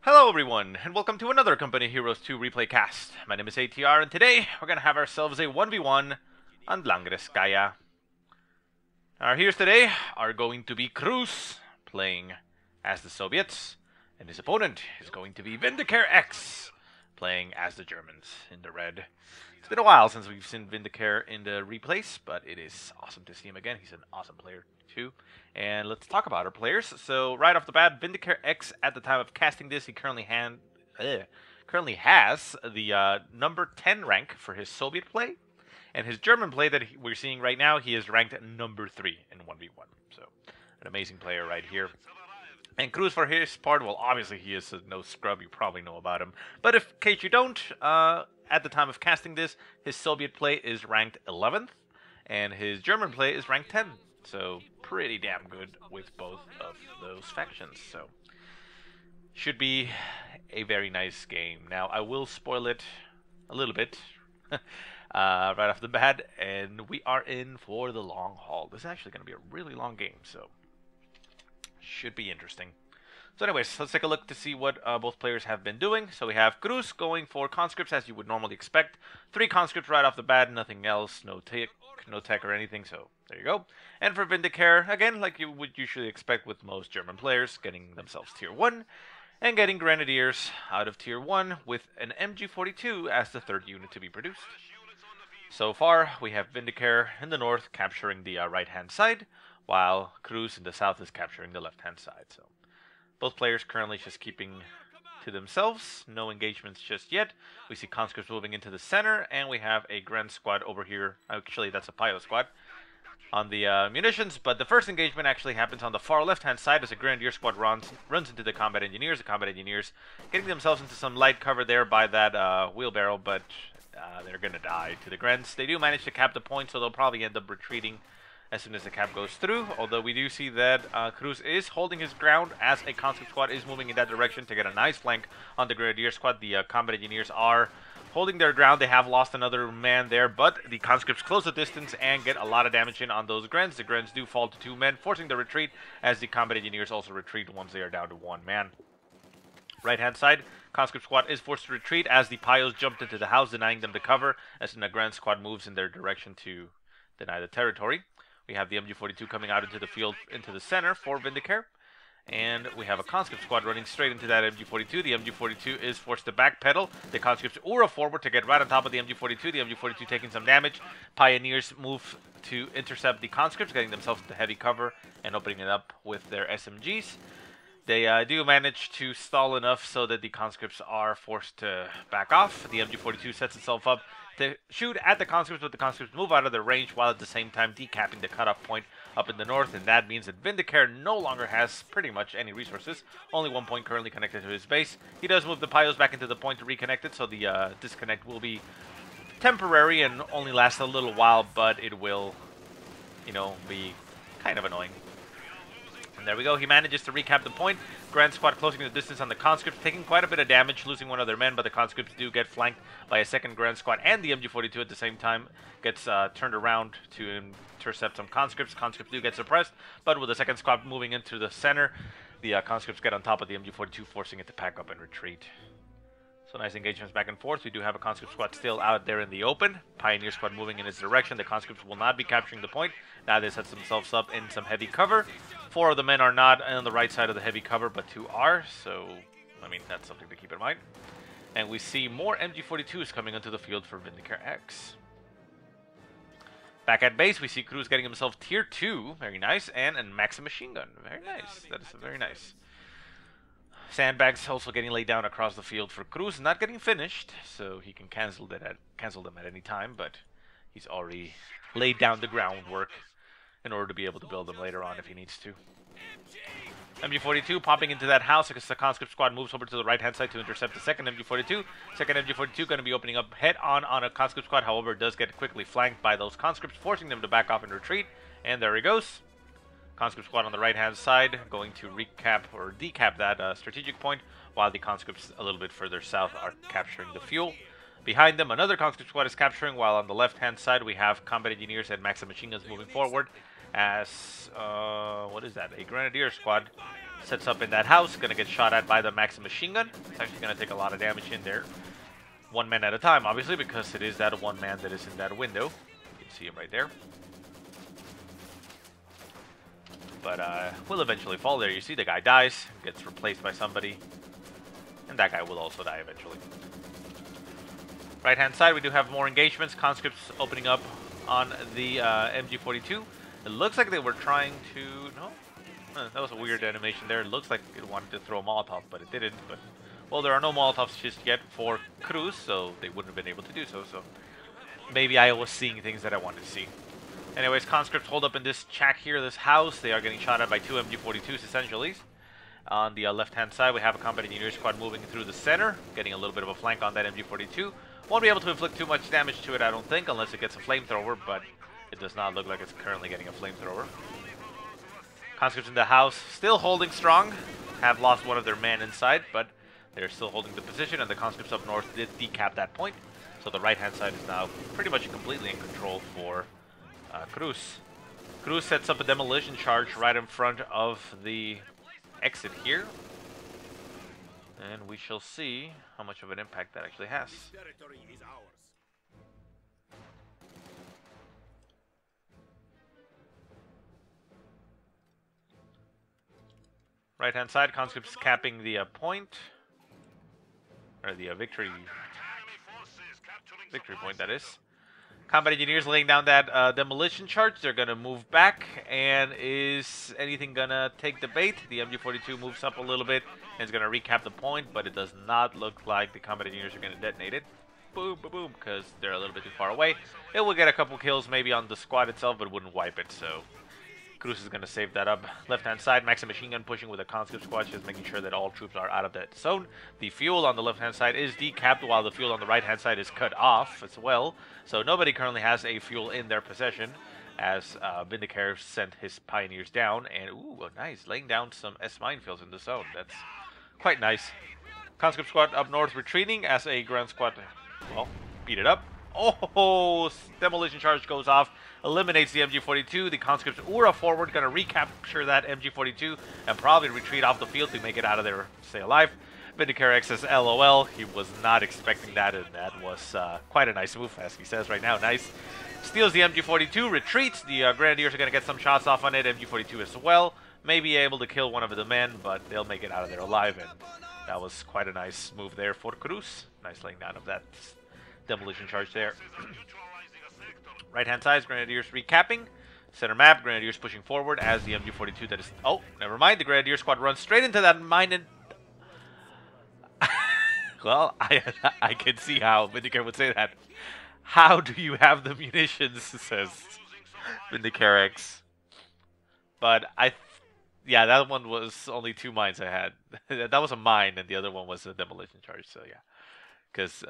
Hello everyone, and welcome to another Company Heroes 2 replay cast. My name is ATR, and today we're gonna have ourselves a 1v1 on Langreskaya. Our heroes today are going to be Cruzz, playing as the Soviets, and his opponent is going to be VindicareX, playing as the Germans in the red. It's been a while since we've seen Vindicare in the replays, but it is awesome to see him again. He's an awesome player too. And let's talk about our players. So right off the bat, VindicareX, at the time of casting this, he currently has the number 10 rank for his Soviet play. And his German play that we're seeing right now, he is ranked number 3 in 1v1. So an amazing player right here. And Cruzz, for his part, well, obviously he is no scrub. You probably know about him. But in case you don't, at the time of casting this, his Soviet play is ranked 11th. And his German play is ranked 10th. So pretty damn good with both of those factions. So should be a very nice game. Now I will spoil it a little bit right off the bat, and we are in for the long haul. This is actually going to be a really long game, so should be interesting. So anyways, let's take a look to see what both players have been doing. So we have Cruzz going for conscripts as you would normally expect. 3 conscripts right off the bat, nothing else, no tech or anything, so there you go. And for Vindicare, again, like you would usually expect with most German players, getting themselves tier 1 and getting Grenadiers out of tier 1 with an MG42 as the 3rd unit to be produced. So far, we have Vindicare in the north capturing the right-hand side, while Cruzz in the south is capturing the left-hand side. So both players currently just keeping to themselves, no engagements just yet. We see conscripts moving into the center, and we have a Grand squad over here. Actually, that's a Pio squad on the munitions, but the first engagement actually happens on the far left-hand side as a Grenadier squad runs into the Combat Engineers. The Combat Engineers getting themselves into some light cover there by that wheelbarrow, but they're going to die to the Grens. They do manage to cap the point, so they'll probably end up retreating as soon as the cap goes through, although we do see that Cruzz is holding his ground as a conscript squad is moving in that direction to get a nice flank on the Grenadier squad. The Combat Engineers are holding their ground. They have lost another man there, but the conscripts close the distance and get a lot of damage in on those Grens. The Grens do fall to 2 men, forcing the retreat, as the Combat Engineers also retreat once they are down to 1 man. Right-hand side, conscript squad is forced to retreat as the Pios jumped into the house, denying them the cover, as the Grand squad moves in their direction to deny the territory. We have the MG42 coming out into the field, into the center for Vindicare. And we have a conscript squad running straight into that MG42. The MG42 is forced to backpedal. The conscripts Ura forward to get right on top of the MG42. The MG42 taking some damage. Pioneers move to intercept the conscripts, getting themselves into heavy cover and opening it up with their SMGs. They do manage to stall enough so that the conscripts are forced to back off. The MG42 sets itself up to shoot at the conscripts, but the conscripts move out of their range while at the same time decapping the cutoff point up in the north, and that means that Vindicare no longer has pretty much any resources. Only 1 point currently connected to his base. He does move the Pios back into the point to reconnect it, so the disconnect will be temporary and only last a little while, but it will, you know, be kind of annoying. And there we go, he manages to recap the point. Grand squad closing the distance on the conscripts, taking quite a bit of damage, losing 1 of their men, but the conscripts do get flanked by a second Grand squad, and the MG42 at the same time gets turned around to intercept some conscripts. Conscripts do get suppressed, but with the second squad moving into the center, the conscripts get on top of the MG42, forcing it to pack up and retreat. So nice engagements back and forth. We do have a conscript squad still out there in the open. Pioneer squad moving in its direction. The conscripts will not be capturing the point. Now they set themselves up in some heavy cover. 4 of the men are not on the right side of the heavy cover, but 2 are. So, I mean, that's something to keep in mind. And we see more MG42s coming onto the field for VindicareX. Back at base, we see Cruzz getting himself tier 2. Very nice. And a Maxim machine gun. Very nice. That is very nice. Sandbags also getting laid down across the field for Cruzz, not getting finished, so he can cancel them at any time, but he's already laid down the groundwork in order to be able to build them later on if he needs to. MG42 popping into that house because the conscript squad moves over to the right-hand side to intercept the second MG42. Second MG42 going to be opening up head-on on a conscript squad, however, does get quickly flanked by those conscripts, forcing them to back off and retreat, and there he goes. Conscript squad on the right-hand side going to recap or decap that strategic point, while the conscripts a little bit further south are capturing the fuel. Behind them, another conscript squad is capturing, while on the left-hand side we have combat engineers and Maxim machine guns moving forward. As, what is that? A Grenadier squad sets up in that house, gonna get shot at by the Maxim machine gun. It's actually gonna take a lot of damage in there. One man at a time, obviously, because it is that one man that is in that window. You can see him right there. But will eventually fall there. You see the guy dies, gets replaced by somebody, and that guy will also die eventually. Right hand side, we do have more engagements. Conscripts opening up on the MG42. It looks like they were trying to... No? That was a weird animation there. It looks like it wanted to throw a Molotov, but it didn't. But well, there are no Molotovs just yet for Cruz, so they wouldn't have been able to do so. So maybe I was seeing things that I wanted to see. Anyways, conscripts hold up in this shack here, this house. They are getting shot at by two MG42s, essentially. On the left-hand side, we have a combat engineer squad moving through the center, getting a little bit of a flank on that MG42. Won't be able to inflict too much damage to it, I don't think, unless it gets a flamethrower, but it does not look like it's currently getting a flamethrower. Conscripts in the house, still holding strong. Have lost one of their men inside, but they're still holding the position, and the conscripts up north did decap that point. So the right-hand side is now pretty much completely in control for Cruz. Cruz sets up a demolition charge right in front of the exit here. And we shall see how much of an impact that actually has. Right hand side, conscripts capping the point. Or the victory point, that is. Combat engineers laying down that demolition charge. They're going to move back. And is anything going to take the bait? The MG42 moves up a little bit and is going to recap the point, but it does not look like the combat engineers are going to detonate it. Boom, boom, boom, because they're a little bit too far away. It will get a couple kills maybe on the squad itself, but it wouldn't wipe it, so Cruz is going to save that up. Left-hand side, Maxim machine gun pushing with a conscript squad, just making sure that all troops are out of that zone. The fuel on the left-hand side is decapped, while the fuel on the right-hand side is cut off as well. So nobody currently has a fuel in their possession, as Vindicare sent his pioneers down. And, ooh, nice, laying down some S-minefields in the zone. That's quite nice. Conscript squad up north retreating as a ground squad, well, beat it up. Oh, demolition charge goes off, eliminates the MG42. The conscripts Ura forward, going to recapture that MG42 and probably retreat off the field to make it out of there, stay alive. VindicareX says LOL. He was not expecting that, and that was quite a nice move, as he says right now. Nice. Steals the MG42, retreats. The Grenadiers are going to get some shots off on it. MG42 as well. May be able to kill one of the men, but they'll make it out of there alive, and that was quite a nice move there for Cruz. Nice laying down of that demolition charge there. Right-hand side, Grenadiers recapping. Center map, Grenadiers pushing forward as the MG42 that is... Oh, never mind. The Grenadier squad runs straight into that mine and... Well, I can see how Vindicare would say that. How do you have the munitions, says VindicareX. But yeah, that one was only 2 mines I had. That was a mine, and the other one was a demolition charge, so yeah. Because,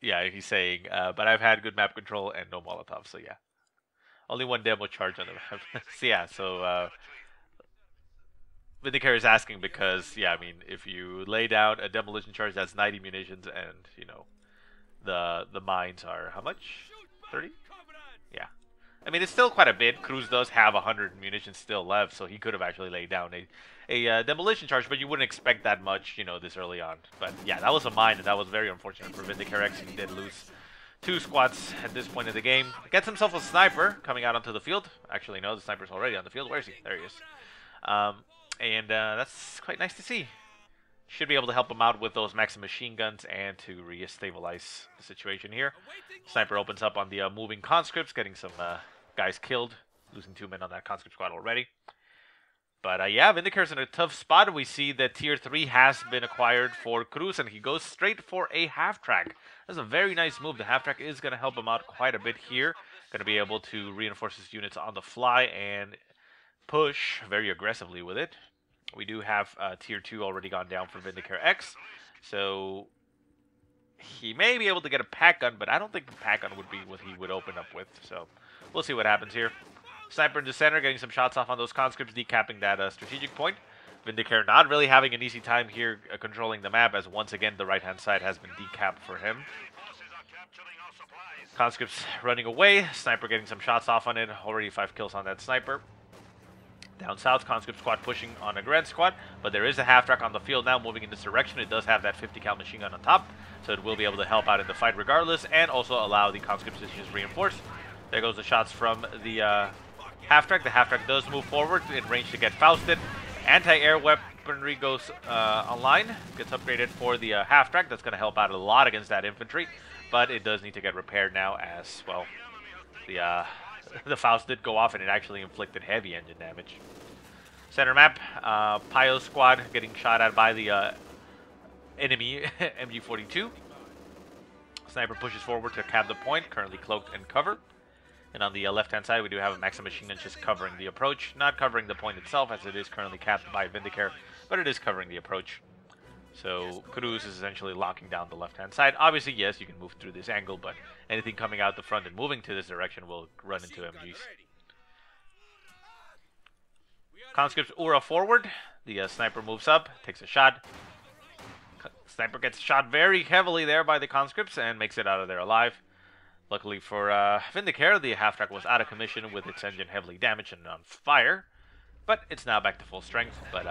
yeah, he's saying, but I've had good map control and no Molotov, so yeah. Only 1 demo charge on the map. So yeah, so Vindicare is asking because, yeah, I mean, if you lay down a demolition charge, that's 90 munitions, and, you know, the mines are how much? 30? Yeah. I mean, it's still quite a bit. Cruz does have 100 munitions still left, so he could have actually laid down a demolition charge, but you wouldn't expect that much, you know, this early on. But yeah, that was a mine, and that was very unfortunate for VindicareX. He did lose 2 squads at this point in the game. Gets himself a sniper coming out onto the field. Actually, no, the sniper's already on the field. Where is he? There he is. And that's quite nice to see. Should be able to help him out with those Maxim machine guns and to re-stabilize the situation here. Sniper opens up on the moving conscripts, getting some guys killed. Losing 2 men on that conscript squad already. But yeah, Vindicare's in a tough spot. We see that Tier 3 has been acquired for Cruz, and he goes straight for a half-track. That's a very nice move. The half-track is going to help him out quite a bit here. Going to be able to reinforce his units on the fly and push very aggressively with it. We do have Tier 2 already gone down for VindicareX, so he may be able to get a pack gun, but I don't think the pack gun would be what he would open up with, so we'll see what happens here. Sniper in the center, getting some shots off on those conscripts, decapping that strategic point. Vindicare not really having an easy time here controlling the map, as once again the right-hand side has been decapped for him. Conscripts running away. Sniper getting some shots off on it. Already 5 kills on that sniper. Down south, Conscript squad pushing on a Grand squad, but there is a half-track on the field now moving in this direction. It does have that 50 cal machine gun on top, so it will be able to help out in the fight regardless, and also allow the Conscripts to just reinforce. There goes the shots from the half-track. The half-track does move forward in range to get Fausted. Anti-air weaponry goes online, gets upgraded for the half-track. That's going to help out a lot against that infantry, but it does need to get repaired now as, well, the Faust did go off and it actually inflicted heavy engine damage. Center map, Pio squad getting shot at by the enemy MG42. Sniper pushes forward to cap the point, currently cloaked in cover. And on the left-hand side, we do have a Maxim machine gun just covering the approach. Not covering the point itself, as it is currently capped by Vindicare, but it is covering the approach. So Cruz is essentially locking down the left-hand side. Obviously, yes, you can move through this angle, but anything coming out the front and moving to this direction will run into MGs. Conscripts Ura forward. The sniper moves up, takes a shot. Sniper gets shot very heavily there by the conscripts and makes it out of there alive. Luckily for Vindicare, the half-track was out of commission with its engine heavily damaged and on fire. But it's now back to full strength. But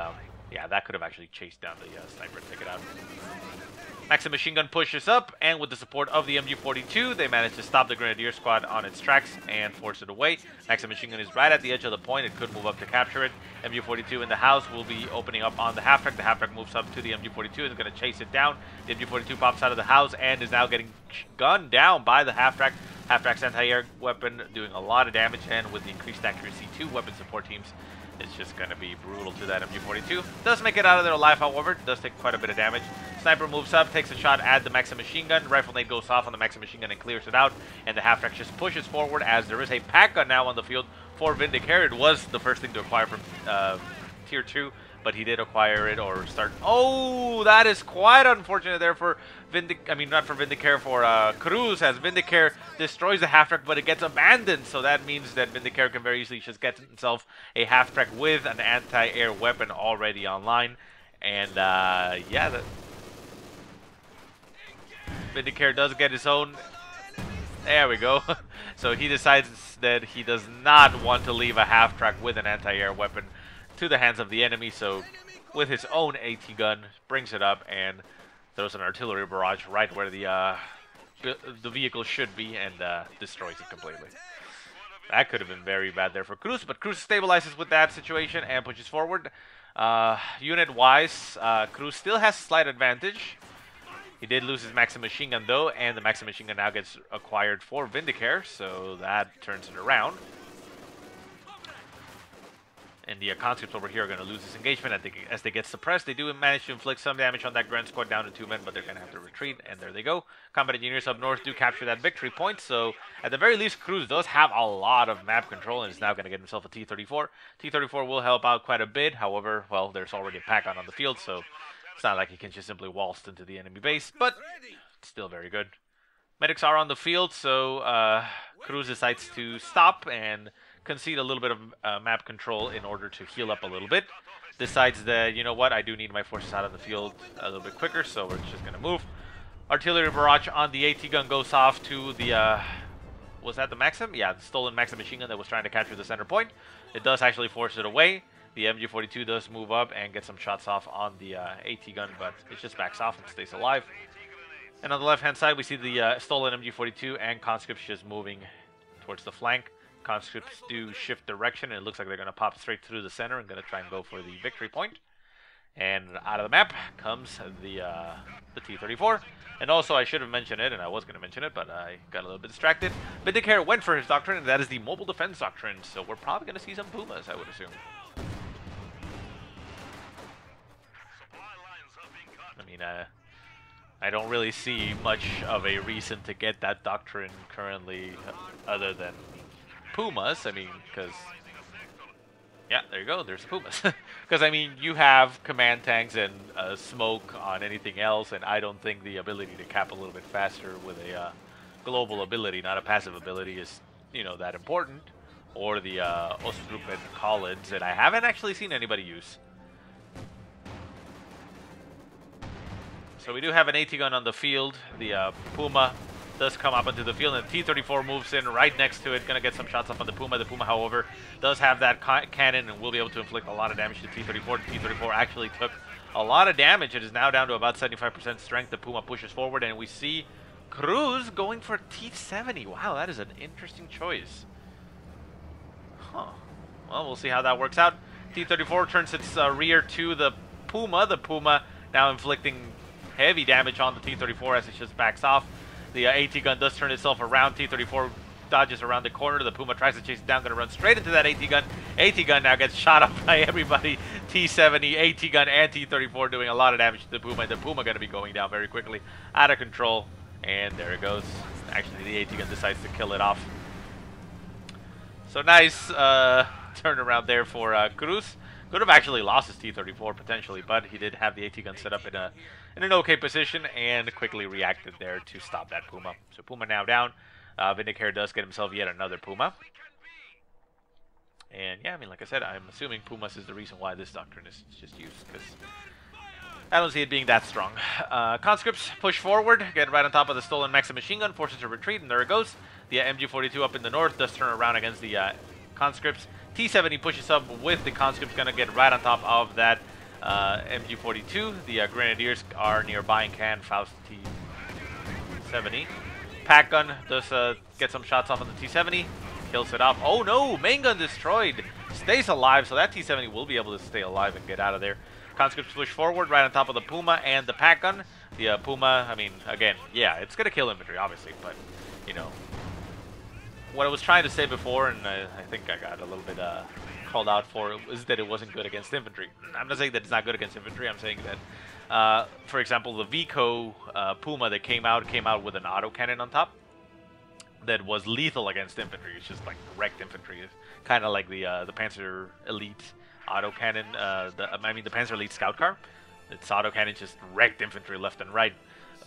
yeah, that could have actually chased down the sniper and take it out. Maxim machine gun pushes up, and with the support of the MG42, they managed to stop the Grenadier squad on its tracks and force it away. Maxim machine gun is right at the edge of the point. It could move up to capture it. MG42 in the house will be opening up on the half-track. The half-track moves up to the MG42 and is going to chase it down. The MG42 pops out of the house and is now getting gunned down by the half-track. Half-track's anti-air weapon doing a lot of damage, and with the increased accuracy, 2 weapon support teams, it's just going to be brutal to that MG42. Does make it out of there alive, however. It does take quite a bit of damage. Sniper moves up, takes a shot at the Maxim machine gun. Rifle nade goes off on the Maxim machine gun and clears it out. And the half-track just pushes forward as there is a pack gun now on the field for Vindicare. It was the first thing to acquire from Tier 2, but he did acquire it or start... Oh, that is quite unfortunate there for not for Vindicare, for Cruz, as Vindicare destroys the half-track, but it gets abandoned. So that means that Vindicare can very easily just get himself a half-track with an anti-air weapon already online. And yeah, Vindicare does get his own. There we go. So he decides that he does not want to leave a half-track with an anti-air weapon to the hands of the enemy. So with his own AT gun, brings it up and throws an artillery barrage right where the vehicle should be and destroys it completely. That could have been very bad there for Cruz, but Cruz stabilizes with that situation and pushes forward. Unit-wise, Cruz still has slight advantage. He did lose his Maxim machine gun though, and the Maxim machine gun now gets acquired for Vindicare, so that turns it around. And the conscripts over here are going to lose this engagement as they get suppressed. They do manage to inflict some damage on that Grand Squad down to 2 men, but they're going to have to retreat, and there they go. Combat engineers up north do capture that victory point, so at the very least, Cruz does have a lot of map control and is now going to get himself a T-34. T-34 will help out quite a bit, however, well, there's already a pack on the field, so it's not like he can just simply waltz into the enemy base, but it's still very good. Medics are on the field, so Cruz decides to stop and concede a little bit of map control in order to heal up a little bit. Decides that, you know what, I do need my forces out of the field a little bit quicker, so we're just going to move. Artillery barrage on the AT gun goes off to the, was that the Maxim? Yeah, the stolen Maxim machine gun that was trying to capture the center point. It does actually force it away. The MG42 does move up and get some shots off on the AT gun, but it just backs off and stays alive. And on the left-hand side, we see the stolen MG42 and conscripts just moving towards the flank. Conscripts do shift direction, and it looks like they're going to pop straight through the center and going to try and go for the victory point. And out of the map comes the T-34. And also, I should have mentioned it, and I was going to mention it, but I got a little bit distracted. Vindicare went for his Doctrine, and that is the Mobile Defense Doctrine. So we're probably going to see some Pumas, I would assume. I mean, I don't really see much of a reason to get that Doctrine currently, other than Pumas. I mean, because, yeah, there you go, there's the Pumas. Because, I mean, you have command tanks and smoke on anything else, and I don't think the ability to cap a little bit faster with a global ability, not a passive ability, is, you know, that important. Or the Ostgrupp and Collins, that I haven't actually seen anybody use. So we do have an AT gun on the field. The Puma does come up into the field, and the T-34 moves in right next to it, gonna get some shots up on the Puma. The Puma, however, does have that cannon and will be able to inflict a lot of damage to the T-34. The T-34 actually took a lot of damage. It is now down to about 75% strength. The Puma pushes forward, and we see Cruz going for T-70. Wow, that is an interesting choice. Huh. Well, we'll see how that works out. T-34 turns its rear to the Puma. The Puma now inflicting heavy damage on the T-34 as it just backs off. The AT gun does turn itself around. T-34 dodges around the corner. The Puma tries to chase it down, going to run straight into that AT gun. AT gun now gets shot up by everybody. T-70, AT gun, and T-34 doing a lot of damage to the Puma. The Puma going to be going down very quickly, out of control. And there it goes. Actually, the AT gun decides to kill it off. So nice turnaround there for Cruz. Could have actually lost his T-34 potentially, but he did have the AT gun set up in an okay position and quickly reacted there to stop that Puma. So Puma now down. Vindicare does get himself yet another Puma. And yeah, I mean, like I said, I'm assuming Pumas is the reason why this Doctrine is just used, because I don't see it being that strong. Conscripts push forward, get right on top of the stolen Maxim machine gun, forces to retreat, and there it goes. The MG42 up in the north does turn around against the Conscripts. T-70 pushes up with the Conscripts, going to get right on top of that MG42. The Grenadiers are nearby and can Faust T-70. Pack gun does get some shots off on the T-70, kills it off. Oh no, main gun destroyed. Stays alive, so that T-70 will be able to stay alive and get out of there. Conscripts push forward right on top of the Puma and the Pack gun. The Puma, I mean, again, yeah, it's going to kill infantry, obviously, but, you know, what I was trying to say before, and I think I got a little bit called out for, is that it wasn't good against infantry. I'm not saying that it's not good against infantry. I'm saying that, for example, the Vico Puma that came out with an autocannon on top that was lethal against infantry. It's just like wrecked infantry. It's kind of like the Panzer Elite autocannon. I mean the Panzer Elite scout car. Its autocannon just wrecked infantry left and right.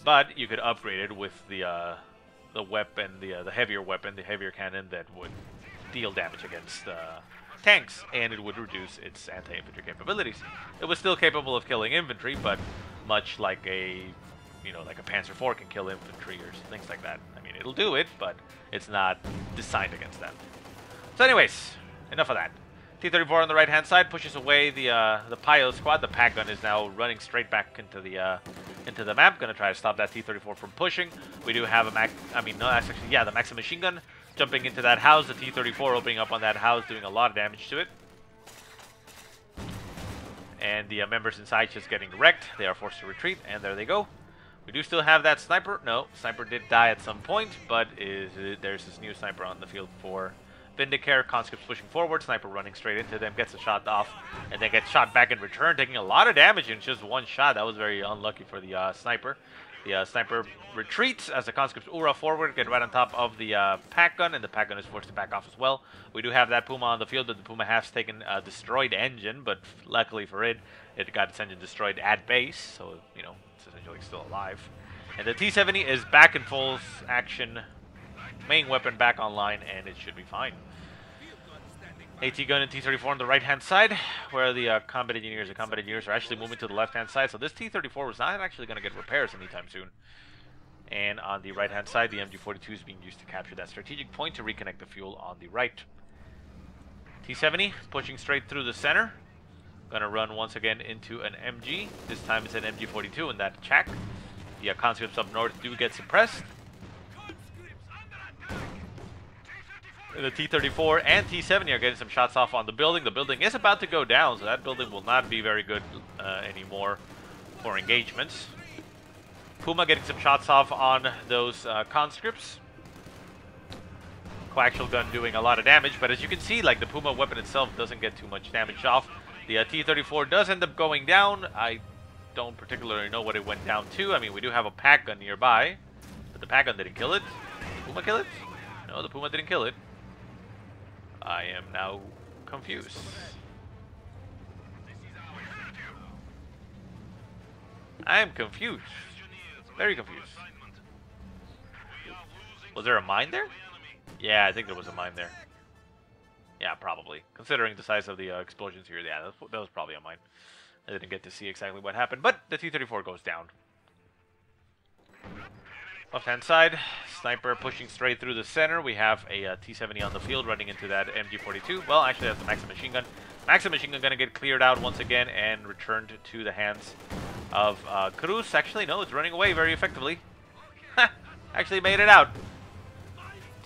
But you could upgrade it with the weapon, the heavier weapon, the heavier cannon that would deal damage against tanks, and it would reduce its anti-infantry capabilities. It was still capable of killing infantry, but much like a, you know, like a Panzer IV can kill infantry or things like that. I mean, it'll do it, but it's not designed against that. So anyways, enough of that. T-34 on the right-hand side pushes away the Pio squad. The Pack gun is now running straight back into the map. Gonna try to stop that T-34 from pushing. We do have a the Maxim machine gun jumping into that house. The T-34 opening up on that house, doing a lot of damage to it. And the members inside just getting wrecked. They are forced to retreat, and there they go. We do still have that sniper. No, sniper did die at some point, but there's this new sniper on the field for Vindicare. Conscripts pushing forward, sniper running straight into them, gets a shot off, and then gets shot back in return, taking a lot of damage in just one shot. That was very unlucky for the sniper. The sniper retreats as the conscripts Ura forward, get right on top of the Pack gun, and the Pack gun is forced to back off as well. We do have that Puma on the field, but the Puma has taken a destroyed engine, but luckily for it, it got its engine destroyed at base, so, you know, it's essentially still alive. And the T-70 is back in full action, main weapon back online, and it should be fine. AT gun and T-34 on the right-hand side, where the combat engineers are actually moving to the left-hand side. So this T-34 was not actually going to get repairs anytime soon. And on the right-hand side, the MG42 is being used to capture that strategic point to reconnect the fuel on the right. T-70 pushing straight through the center. Going to run once again into an MG. This time it's an MG42 in that chack. The conscripts up north do get suppressed. The T-34 and T-70 are getting some shots off on the building. The building is about to go down, so that building will not be very good anymore for engagements. Puma getting some shots off on those conscripts. Coaxial gun doing a lot of damage, but as you can see, like, the Puma weapon itself doesn't get too much damage off. The T-34 does end up going down. I don't particularly know what it went down to. I mean, we do have a Pack gun nearby, but the Pack gun didn't kill it. Did the Puma kill it? No, the Puma didn't kill it. I am now confused. I am confused. Very confused. Was there a mine there? Yeah, I think there was a mine there. Yeah, probably. Considering the size of the explosions here, yeah, that was probably a mine. I didn't get to see exactly what happened, but the T-34 goes down. Left-hand side, sniper pushing straight through the center. We have a T-70 on the field running into that MG42. Well, actually, that's the Maxim machine gun. Maxim machine gun going to get cleared out once again and returned to the hands of cruzz. Actually, no, it's running away very effectively. Actually made it out.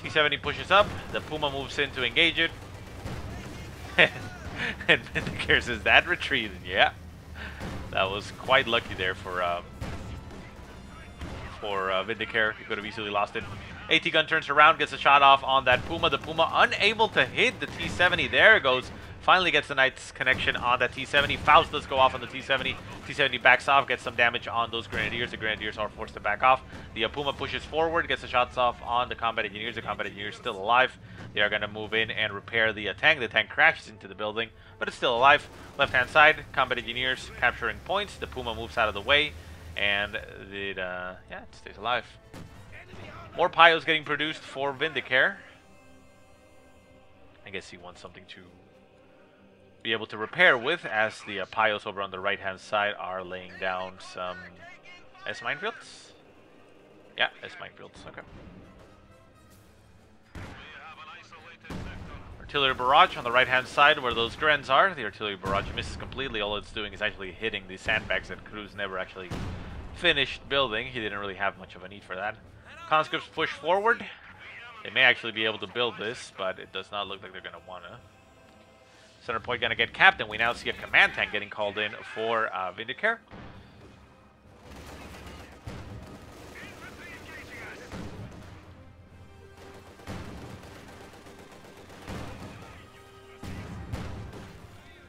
T-70 pushes up. The Puma moves in to engage it. And Vindicare says that retreat. Yeah, that was quite lucky there for Vindicare. He could have easily lost it. AT gun turns around, gets a shot off on that Puma. The Puma unable to hit the T-70. There it goes. Finally gets a nice connection on that T-70. Faust does go off on the T-70. T-70 backs off, gets some damage on those Grenadiers. The Grenadiers are forced to back off. The Puma pushes forward, gets the shots off on the Combat Engineers. The Combat Engineers still alive. They are going to move in and repair the tank. The tank crashes into the building, but it's still alive. Left-hand side, Combat Engineers capturing points. The Puma moves out of the way, and it stays alive. More piles getting produced for Vindicare. I guess he wants something to be able to repair with, as the piles over on the right-hand side are laying down some S-minefields. Yeah, S-minefields. Okay. Artillery barrage on the right-hand side where those Grens are. The artillery barrage misses completely. All it's doing is actually hitting the sandbags that cruzz never actually finished building. He didn't really have much of a need for that. Conscripts push forward. They may actually be able to build this, but it does not look like they're going to want to. Center point going to get capped, and we now see a command tank getting called in for Vindicare.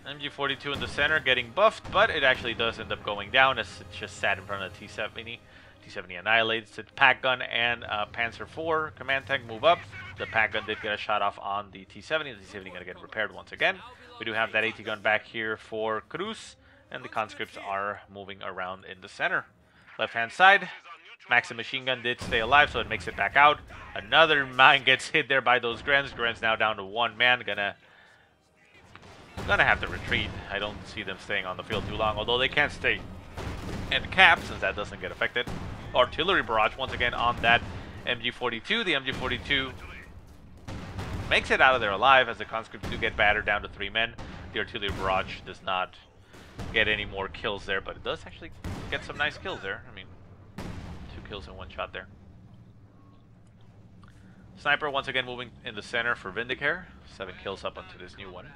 MG42 in the center getting buffed, but it actually does end up going down as it just sat in front of the T-70. T-70 annihilates it. Pack gun and Panzer IV command tank move up. The pack gun did get a shot off on the T-70. The T-70 going to get repaired once again. We do have that AT gun back here for cruzz, and the conscripts are moving around in the center. Left-hand side, Maxim machine gun did stay alive, so it makes it back out. Another mine gets hit there by those Grens. Grens now down to one man. Gonna have to retreat. I don't see them staying on the field too long, although they can't stay and cap since that doesn't get affected. Artillery barrage once again on that MG42. The MG42 makes it out of there alive as the conscripts do get battered down to 3 men. The artillery barrage does not get any more kills there, but it does actually get some nice kills there. I mean, 2 kills in 1 shot there. Sniper once again moving in the center for Vindicare. 7 kills up onto this new one.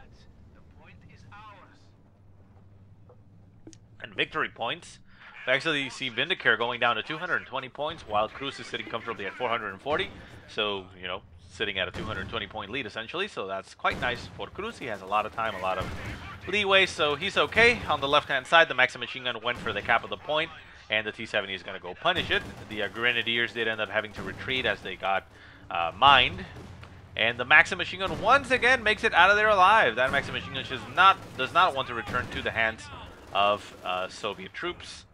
And victory points. We actually see Vindicare going down to 220 points while cruzz is sitting comfortably at 440. So, you know, sitting at a 220 point lead essentially. So that's quite nice for cruzz. He has a lot of time, a lot of leeway, so he's okay. On the left hand side, the Maxim machine gun went for the cap of the point, and the T-70 is going to go punish it. The Grenadiers did end up having to retreat as they got mined. And the Maxim machine gun once again makes it out of there alive. That Maxim machine gun does not want to return to the hands of Soviet troops,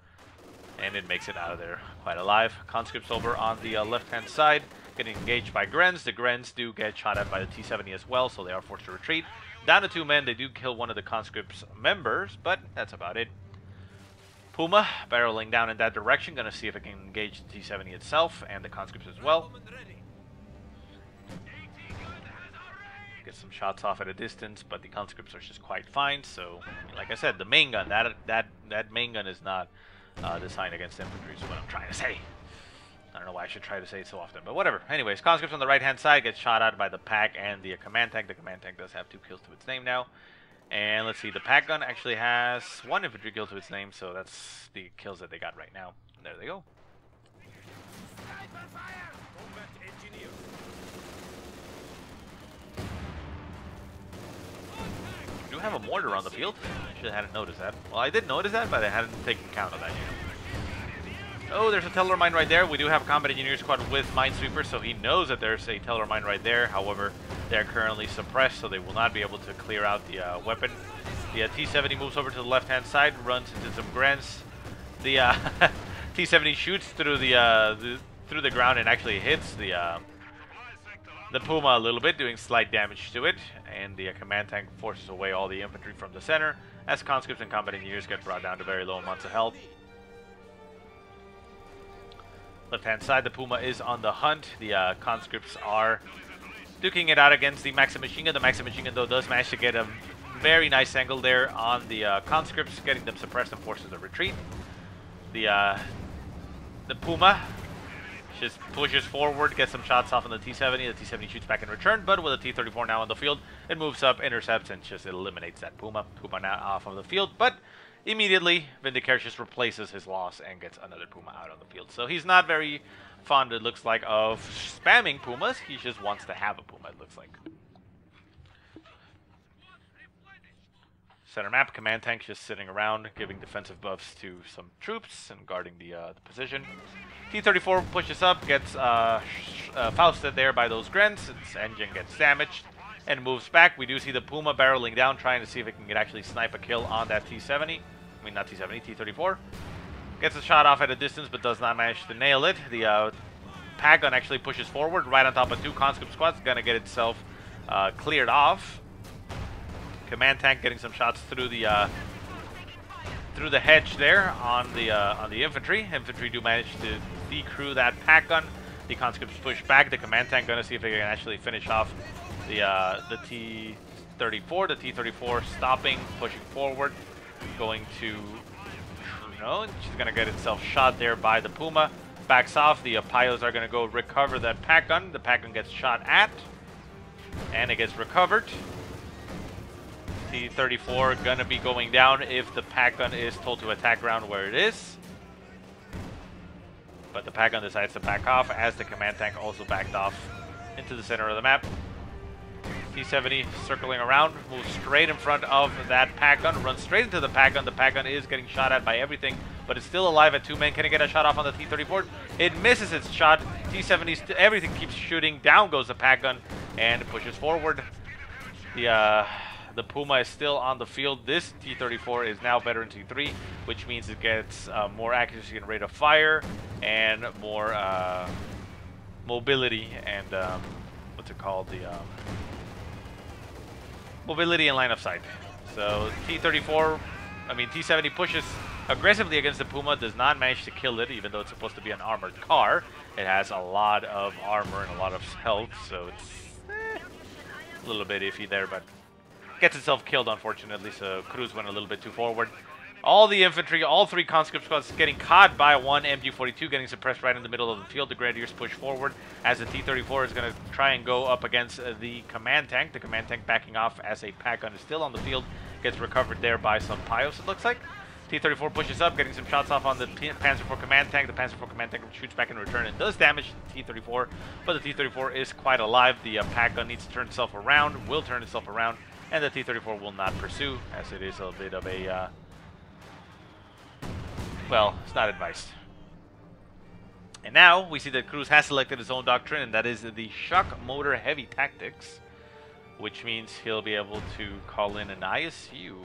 and it makes it out of there quite alive. Conscripts over on the left-hand side getting engaged by Grens. The Grens do get shot at by the T-70 as well, so they are forced to retreat. Down to 2 men. They do kill one of the conscripts members, but that's about it. Puma barreling down in that direction, gonna see if it can engage the T-70 itself and the conscripts as well. Get some shots off at a distance, but the conscripts are just quite fine. So, like I said, the main gun, that main gun is not designed against infantry, is what I'm trying to say. I don't know why I should try to say it so often, but whatever. Anyways, conscripts on the right-hand side gets shot at by the pack and the command tank. The command tank does have 2 kills to its name now. And let's see, the pack gun actually has 1 infantry kill to its name, so that's the kills that they got right now. There they go. We do have a mortar on the field. I should have noticed that. Well, I did notice that, but I hadn't taken count of that yet. Oh, there's a Teller mine right there. We do have a combat engineer squad with minesweepers, so he knows that there's a Teller mine right there. However, they're currently suppressed, so they will not be able to clear out the weapon. The T-70 moves over to the left-hand side, runs into some Grens. The T-70 shoots through the ground and actually hits the Puma a little bit, doing slight damage to it. And the command tank forces away all the infantry from the center, as conscripts and combat engineers get brought down to very low amounts of health. Left-hand side, the Puma is on the hunt. The conscripts are duking it out against the Maxim Machine Gun. The Maxim Machine Gun, though, does manage to get a very nice angle there on the conscripts, getting them suppressed and forces a retreat. The Puma just pushes forward, gets some shots off on the T-70. The T-70 shoots back in return, but with the T-34 now on the field, it moves up, intercepts, and just eliminates that Puma. Puma now off of the field, but immediately VindicareX just replaces his loss and gets another Puma out on the field. So he's not very fond, it looks like, of spamming Pumas. He just wants to have a Puma, it looks like. Center map, command tank just sitting around, giving defensive buffs to some troops and guarding the position. T-34 pushes up, gets Fausted there by those Grens. Its engine gets damaged and moves back. We do see the Puma barreling down, trying to see if it can actually snipe a kill on that T-70. I mean, not T-70, T-34. Gets a shot off at a distance, but does not manage to nail it. The Pack Gun actually pushes forward, right on top of two conscript squads. Gonna get itself cleared off. Command tank getting some shots through the hedge there on the infantry. Infantry do manage to decrew that Pack Gun. The conscripts push back. The command tank gonna see if they can actually finish off the T-34. The T-34 stopping, pushing forward, going to she's gonna get itself shot there by the Puma. Backs off. The Pios are gonna go recover that Pack Gun. The Pack Gun gets shot at, and it gets recovered. T-34 gonna be going down if the Pack Gun is told to attack around where it is. But the Pack Gun decides to back off as the command tank also backed off into the center of the map. T-70 circling around, moves straight in front of that Pack Gun, runs straight into the Pack Gun. The Pack Gun is getting shot at by everything, but it's still alive at 2 men. Can it get a shot off on the T-34? It misses its shot. T-70, everything keeps shooting. Down goes the Pack Gun and pushes forward. The Puma is still on the field. This T-34 is now better in T3, which means it gets more accuracy and rate of fire and more mobility and what's it called? Mobility and line of sight. So T-70 pushes aggressively against the Puma, does not manage to kill it, even though it's supposed to be an armored car. It has a lot of armor and a lot of health, so it's a little bit iffy there, but gets itself killed, unfortunately, so Cruz went a little bit too forward. All the infantry, all three conscript squads getting caught by one MG42, getting suppressed right in the middle of the field. The Grenadiers push forward as the T-34 is going to try and go up against the command tank. The command tank backing off as a Pack Gun is still on the field. Gets recovered there by some Pios, it looks like. T-34 pushes up, getting some shots off on the Panzer IV command tank. The Panzer IV command tank shoots back in return and does damage to the T-34, but the T-34 is quite alive. The Pack Gun needs to turn itself around, will turn itself around, and the T-34 will not pursue, as it is a bit of a, well, it's not advised. And now we see that Cruz has selected his own doctrine, and that is the shock motor heavy tactics, which means he'll be able to call in an ISU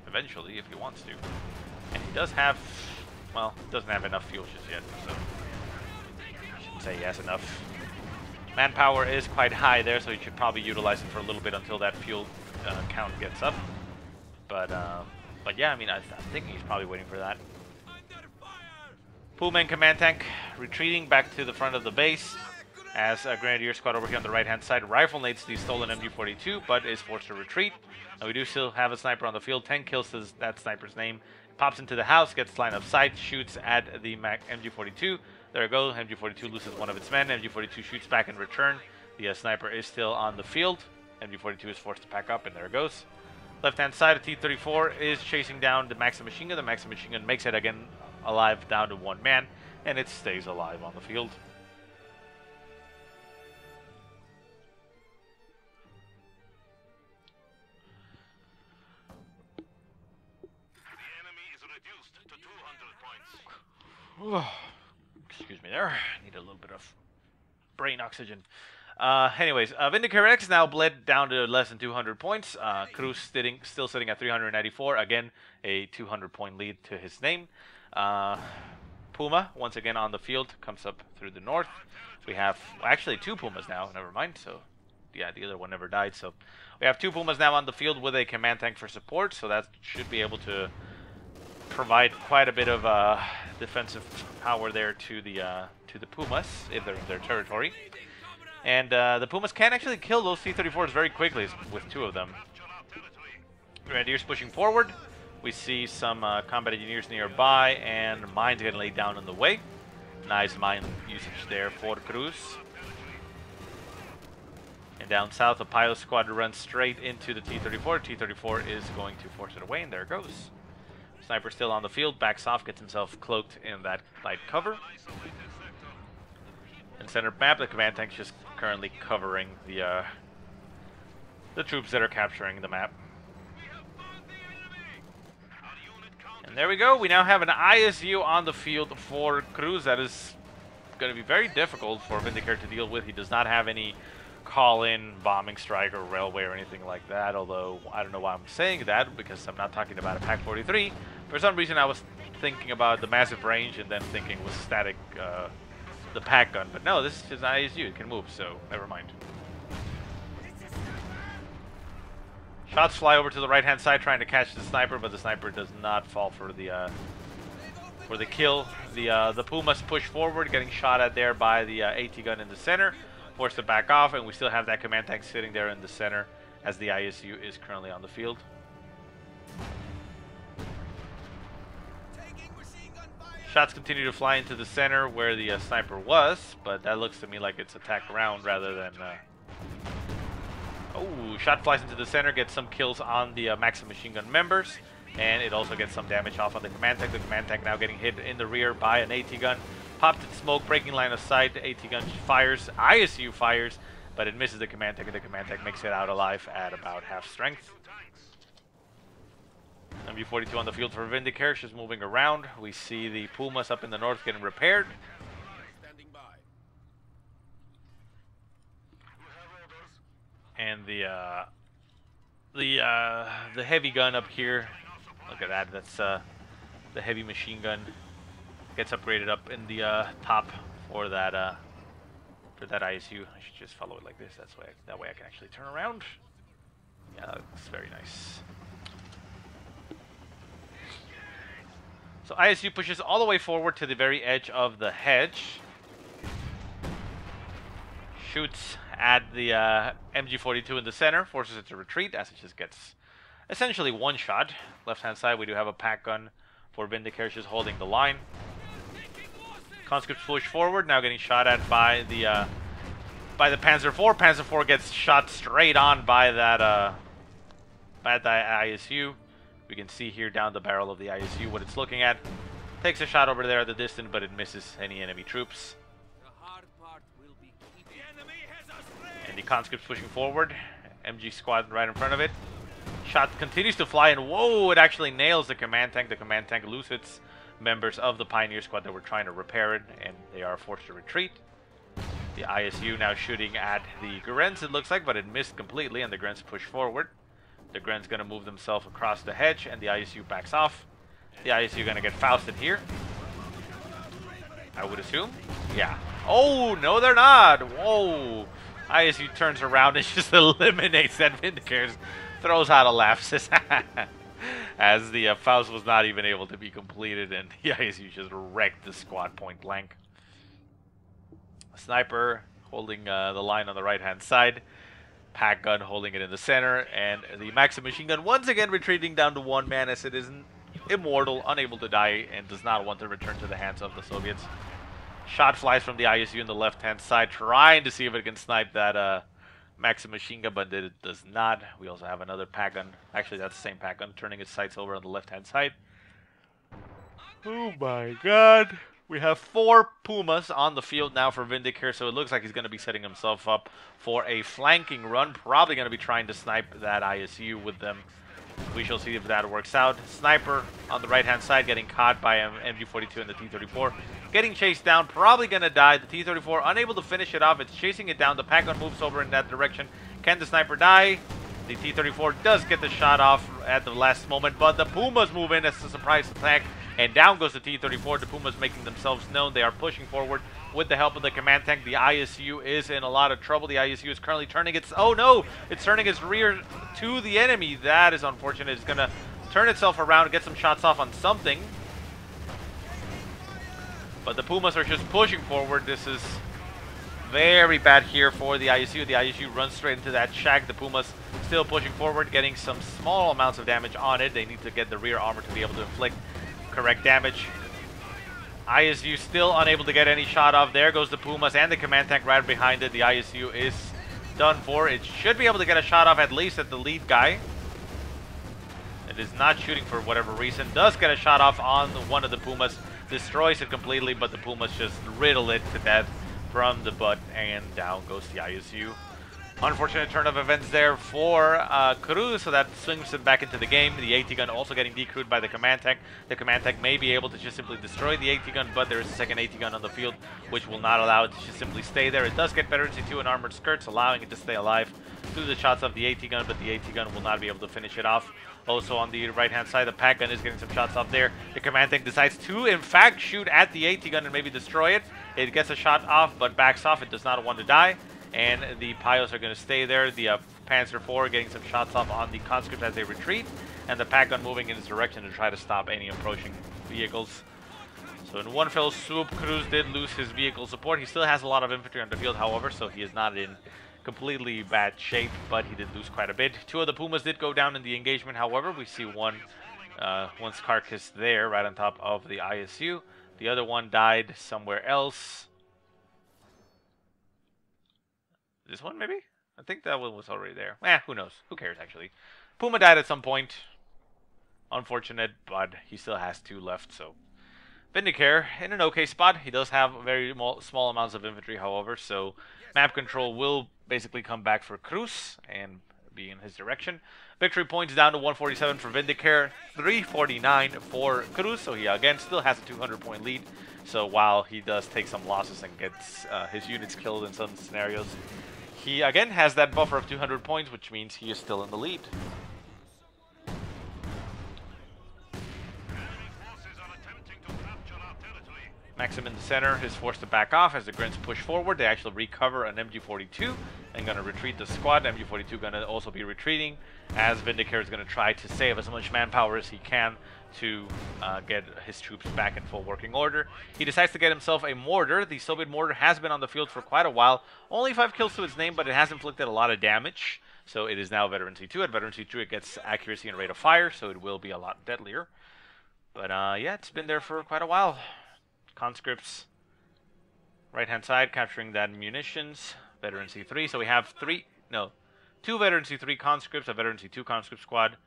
eventually if he wants to. And he does have, well, doesn't have enough fuel just yet, so I shouldn't say he has enough. Manpower is quite high there, so he should probably utilize it for a little bit until that fuel count gets up. But yeah, I mean, I'm thinking he's probably waiting for that. Pullman command tank retreating back to the front of the base as a Grenadier squad over here on the right-hand side rifle nades the stolen MG42, but is forced to retreat. Now we do still have a sniper on the field. 10 kills to that sniper's name. Pops into the house, gets line of sight, shoots at the MG42. There it goes. MG42 loses one of its men. MG42 shoots back in return. The sniper is still on the field. MG42 is forced to pack up, and there it goes. Left-hand side, a T-34 is chasing down the Maxim machine gun. The Maxim machine gun makes it again alive down to one man, and it stays alive on the field. Excuse me there. Need a little bit of brain oxygen. Anyways, VindicareX now bled down to less than 200 points. Cruz still sitting at 394. Again, a 200-point lead to his name. Puma, once again on the field, comes up through the north. We have actually two Pumas now. Never mind. So, yeah, the other one never died. So, we have two Pumas now on the field with a command tank for support. So, that should be able to provide quite a bit of defensive power there to the Pumas if they're in their territory. And the Pumas can actually kill those T-34s very quickly with 2 of them. Grenadiers pushing forward. We see some combat engineers nearby, and mines getting laid down in the way. Nice mine usage there for Cruz. And down south, the pilot squad runs straight into the T-34. T-34 is going to force it away, and there it goes. Sniper still on the field, backs off, gets himself cloaked in that light cover. In center map, the command tank's just currently covering the troops that are capturing the map. And there we go. We now have an ISU on the field for Cruz. That is going to be very difficult for Vindicare to deal with. He does not have any call-in bombing strike or railway or anything like that, although I don't know why I'm saying that, because I'm not talking about a PaK-43. For some reason I was thinking about the massive range and then thinking was static the PaK gun, but no, this is an ISU, it can move, so never mind. Shots fly over to the right hand side trying to catch the sniper, but the sniper does not fall for the kill. The Pumas push forward, getting shot at there by the AT gun in the center. Forced to back off, and we still have that command tank sitting there in the center as the ISU is currently on the field. Shots continue to fly into the center where the sniper was, but that looks to me like it's attack round rather than... Oh, shot flies into the center, gets some kills on the Maxim machine gun members, and it also gets some damage off on the command tank. The command tank now getting hit in the rear by an AT gun. Popped its smoke, breaking line of sight. The AT gun fires, ISU fires, but it misses the command tank, and the command tank makes it out alive at about half strength. MG42 on the field for Vindicare, just moving around. We see the Pumas up in the north getting repaired. And the heavy gun up here, look at that, that's the heavy machine gun. Gets upgraded up in the top for that ISU. I should just follow it like this. That way I can actually turn around. Yeah, that looks very nice. So ISU pushes all the way forward to the very edge of the hedge. Shoots at the MG42 in the center, forces it to retreat as it just gets essentially one shot. Left hand side, we do have a PaK gun for Vindicare, just holding the line. Conscripts push forward, now getting shot at by the Panzer IV. Panzer IV gets shot straight on by that ISU. We can see here down the barrel of the ISU what it's looking at. Takes a shot over there at the distance, but it misses any enemy troops. And the conscripts pushing forward. MG squad right in front of it. Shot continues to fly, and whoa, it actually nails the command tank. The command tank loses its members of the Pioneer Squad that were trying to repair it, and they are forced to retreat. The ISU now shooting at the Grenz, it looks like, but it missed completely, and the Grenz push forward. The Grenz going to move themselves across the hedge, and the ISU backs off. The ISU going to get Fausted here, I would assume. Yeah. Oh, no, they're not. Whoa. ISU turns around and just eliminates that Vindicare. Throws out a laugh. As the Faust was not even able to be completed, and the ISU just wrecked the squad point blank. Sniper holding the line on the right hand side. PaK gun holding it in the center, and the Maxim machine gun once again retreating down to one man as it is immortal, unable to die, and does not want to return to the hands of the Soviets. Shot flies from the ISU on the left hand side, trying to see if it can snipe that Maxim machine gun, but it does not. We also have another PaK gun. Actually, that's the same PaK gun, turning its sights over on the left hand side. Oh my god. We have 4 Pumas on the field now for Vindicare, so it looks like he's going to be setting himself up for a flanking run. Probably going to be trying to snipe that ISU with them. We shall see if that works out. Sniper on the right-hand side getting caught by MG42 and the T-34. Getting chased down, probably going to die. The T-34 unable to finish it off. It's chasing it down. The PaK gun moves over in that direction. Can the sniper die? The T-34 does get the shot off at the last moment, but the Pumas move in as a surprise attack. And down goes the T-34. The Pumas making themselves known. They are pushing forward with the help of the command tank. The ISU is in a lot of trouble. The ISU is currently turning its... Oh no! It's turning its rear to the enemy. That is unfortunate. It's going to turn itself around and get some shots off on something. But the Pumas are just pushing forward. This is very bad here for the ISU. The ISU runs straight into that shack. The Pumas still pushing forward, getting some small amounts of damage on it. They need to get the rear armor to be able to inflict correct damage. ISU still unable to get any shot off. There goes the Pumas and the command tank right behind it. The ISU is done for. It should be able to get a shot off at least at the lead guy. It is not shooting for whatever reason. Does get a shot off on one of the Pumas. Destroys it completely, but the Pumas just riddle it to death from the butt, and down goes the ISU. Unfortunate turn of events there for Cruzz, so that swings it back into the game. The AT gun also getting decrewed by the command tank. The command tank may be able to just simply destroy the AT gun, but there is a second AT gun on the field, which will not allow it to just simply stay there. It does get veterancy 2 and armored skirts, allowing it to stay alive through the shots of the AT gun, but the AT gun will not be able to finish it off. Also on the right-hand side, the pack gun is getting some shots off there. The command tank decides to, in fact, shoot at the AT gun and maybe destroy it. It gets a shot off, but backs off. It does not want to die. And the Pios are going to stay there. The Panzer IV getting some shots off on the conscripts as they retreat. And the pack gun moving in its direction to try to stop any approaching vehicles. So in one fell swoop, Cruzz did lose his vehicle support. He still has a lot of infantry on the field, however, so he is not in completely bad shape, but he did lose quite a bit. Two of the Pumas did go down in the engagement, however. We see one's carcass there, right on top of the ISU. The other one died somewhere else. This one, maybe? I think that one was already there. Who knows? Who cares, actually? Puma died at some point. Unfortunate, but he still has 2 left, so... Vindicare in an okay spot. He does have very small amounts of infantry, however, so map control will basically come back for Cruzz and be in his direction. Victory points down to 147 for Vindicare, 349 for Cruzz, so he again still has a 200-point lead. So while he does take some losses and gets his units killed in some scenarios, he again has that buffer of 200 points, which means he is still in the lead. Maxim in the center is forced to back off as the Grins push forward. They actually recover an MG42 and going to retreat the squad. MG42 going to also be retreating as Vindicare is going to try to save as much manpower as he can to get his troops back in full working order. He decides to get himself a mortar. The Soviet mortar has been on the field for quite a while. Only 5 kills to its name, but it has inflicted a lot of damage. So it is now veterancy 2. At veterancy 2 it gets accuracy and rate of fire, so it will be a lot deadlier. But yeah, it's been there for quite a while. Conscripts, right-hand side, capturing that munitions, veterancy 3. So we have 2 veterancy 3 conscripts, a veterancy 2 conscript squad.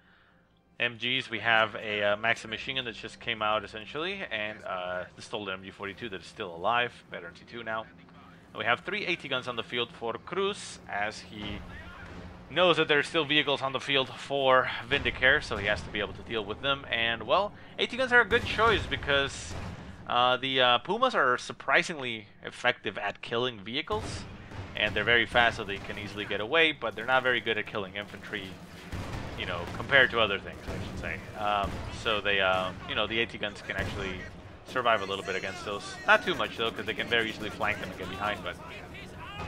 MGs, we have a Maxim machine gun that just came out, essentially, and the stolen MG42 that is still alive, veterancy 2 now. And we have 3 AT guns on the field for Cruzz, as he knows that there's still vehicles on the field for Vindicare, so he has to be able to deal with them. And, well, AT guns are a good choice because... the Pumas are surprisingly effective at killing vehicles, and they're very fast, so they can easily get away, but they're not very good at killing infantry, you know, compared to other things, I should say. So they, you know, the AT guns can actually survive a little bit against those. Not too much, though, because they can very easily flank them and get behind, but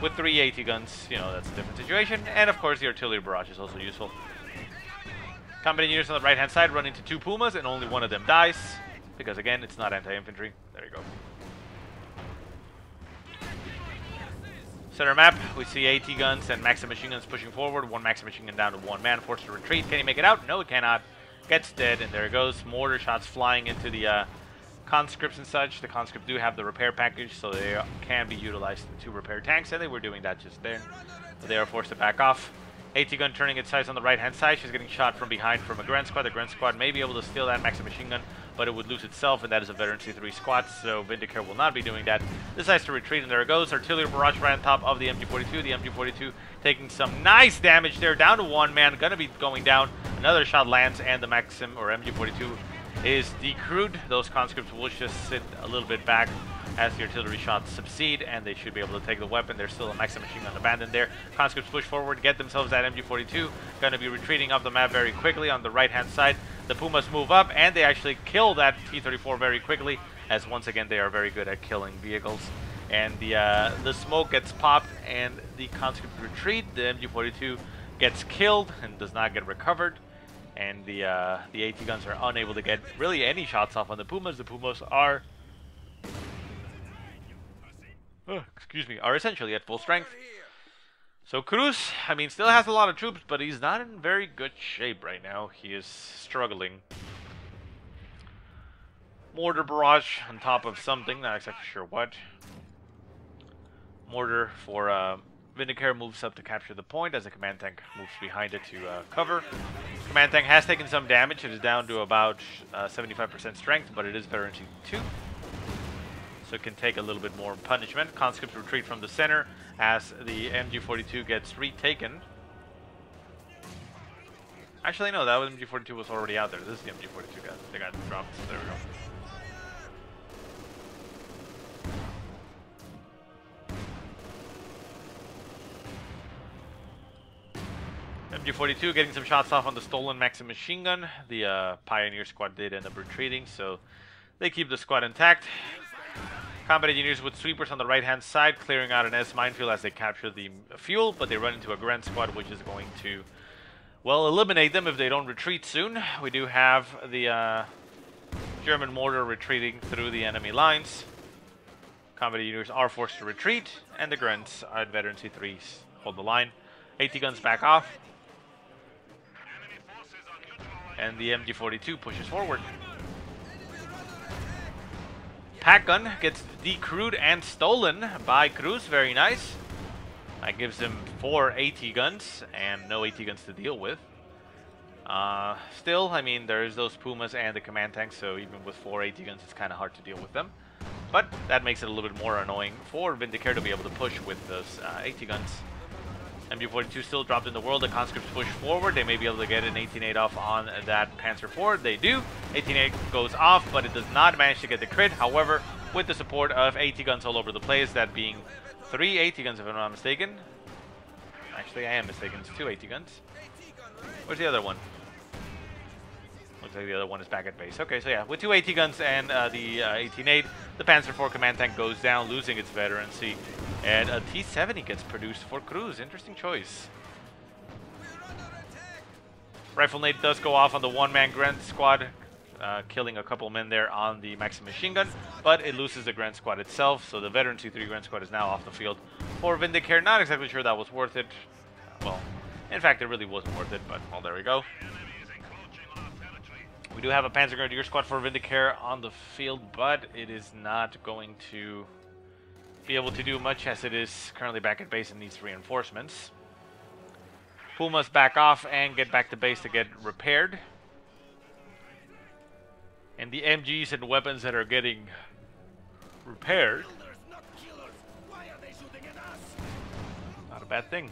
with 3 AT guns, you know, that's a different situation. And, of course, the artillery barrage is also useful. Combat units on the right-hand side run into 2 Pumas, and only one of them dies. Because, again, it's not anti-infantry. There you go. Center map, we see AT guns and Maxim machine guns pushing forward. 1 Maxim machine gun down to 1 man, forced to retreat. Can he make it out? No, he cannot. Gets dead, and there it goes. Mortar shots flying into the conscripts and such. The conscripts do have the repair package, so they can be utilized to repair tanks, and they were doing that just then. But they are forced to back off. AT gun turning its sights on the right-hand side. She's getting shot from behind from a Grand Squad. The Grand Squad may be able to steal that Maxim machine gun, but it would lose itself, and that is a veterancy 3 squad, so Vindicare will not be doing that. Decides to retreat, and there it goes. Artillery barrage right on top of the MG42. The MG42 taking some nice damage there, down to 1 man. Gonna be going down. Another shot lands, and the Maxim, or MG42, is decrewed. Those conscripts will just sit a little bit back as the artillery shots succeed, and they should be able to take the weapon. There's still a Maxim machine gun abandoned there. Conscripts push forward, get themselves that MG42. Going to be retreating up the map very quickly on the right-hand side. The Pumas move up, and they actually kill that T-34 very quickly, as once again they are very good at killing vehicles. And the smoke gets popped, and the conscripts retreat. The MG42 gets killed and does not get recovered. And the AT guns are unable to get really any shots off on the Pumas. The Pumas are excuse me, are essentially at full strength. So Cruz, I mean, still has a lot of troops, but he's not in very good shape right now. He is struggling. Mortar barrage on top of something, not exactly sure what. Mortar for Vindicare moves up to capture the point as the command tank moves behind it to cover. Command tank has taken some damage. It is down to about 75% strength, but it is veteran 2. So it can take a little bit more punishment. Conscripts retreat from the center as the MG42 gets retaken. Actually, no, that was MG42 was already out there. This is the MG42 guy. They got dropped. So there we go. MG42 getting some shots off on the stolen Maxim machine gun. The Pioneer squad did end up retreating, so they keep the squad intact. Combat engineers with sweepers on the right-hand side, clearing out an S minefield as they capture the fuel, but they run into a Grunt squad, which is going to, well, eliminate them if they don't retreat soon. We do have the German mortar retreating through the enemy lines. Combat engineers are forced to retreat, and the Grunts at veteran C3s hold the line. AT guns back off, and the MG42 pushes forward. Pack gun gets decrewed and stolen by Cruz. Very nice. That gives him 4 AT guns and no AT guns to deal with. Still, I mean, there's those Pumas and the command tanks, so even with 4 AT guns, it's kind of hard to deal with them. But that makes it a little bit more annoying for Vindicare to be able to push with those AT guns. MG42 still dropped in the world. The conscripts push forward. They may be able to get an 18-8 off on that Panzer IV. They do. 18-8 goes off, but it does not manage to get the crit. However, with the support of AT guns all over the place, that being 3 AT guns if I'm not mistaken. Actually, I am mistaken. It's 2 AT guns. Where's the other one? Looks like the other one is back at base. Okay, so yeah, with 2 AT guns and the 18-8, the Panzer IV command tank goes down, losing its veterancy. And a T-70 gets produced for Cruz. Interesting choice. Rifle nade does go off on the one-man Grunt squad, killing a couple men there on the Maxim machine gun, but it loses the Grunt squad itself, so the veteran C3 Grunt squad is now off the field for Vindicare. Not exactly sure that was worth it. Well, in fact, it really wasn't worth it, but, well, there we go. We do have a Panzer Grenadier squad for Vindicare on the field, but it is not going to be able to do much as it is currently back at base and needs reinforcements. Pumas back off and get back to base to get repaired. And the MGs and weapons that are getting repaired, not a bad thing.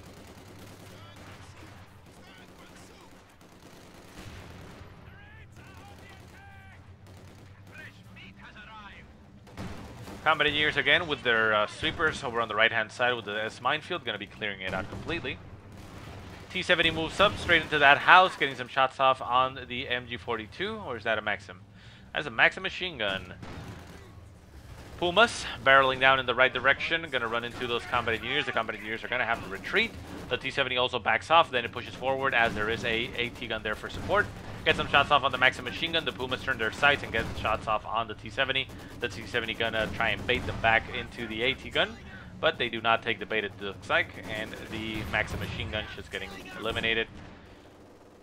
Combat engineers again with their sweepers over on the right-hand side with the S minefield, going to be clearing it out completely. T-70 moves up straight into that house, getting some shots off on the MG42, or is that a Maxim? That's a Maxim machine gun. Pumas barreling down in the right direction, going to run into those combat engineers. The combat engineers are going to have to retreat. The T-70 also backs off, then it pushes forward as there is a AT gun there for support. Get some shots off on the Maxim machine gun. The Pumas turn their sights and get shots off on the T-70. The T-70 gonna try and bait them back into the AT gun, but they do not take the bait, it looks like, and the Maxim machine gun just getting eliminated.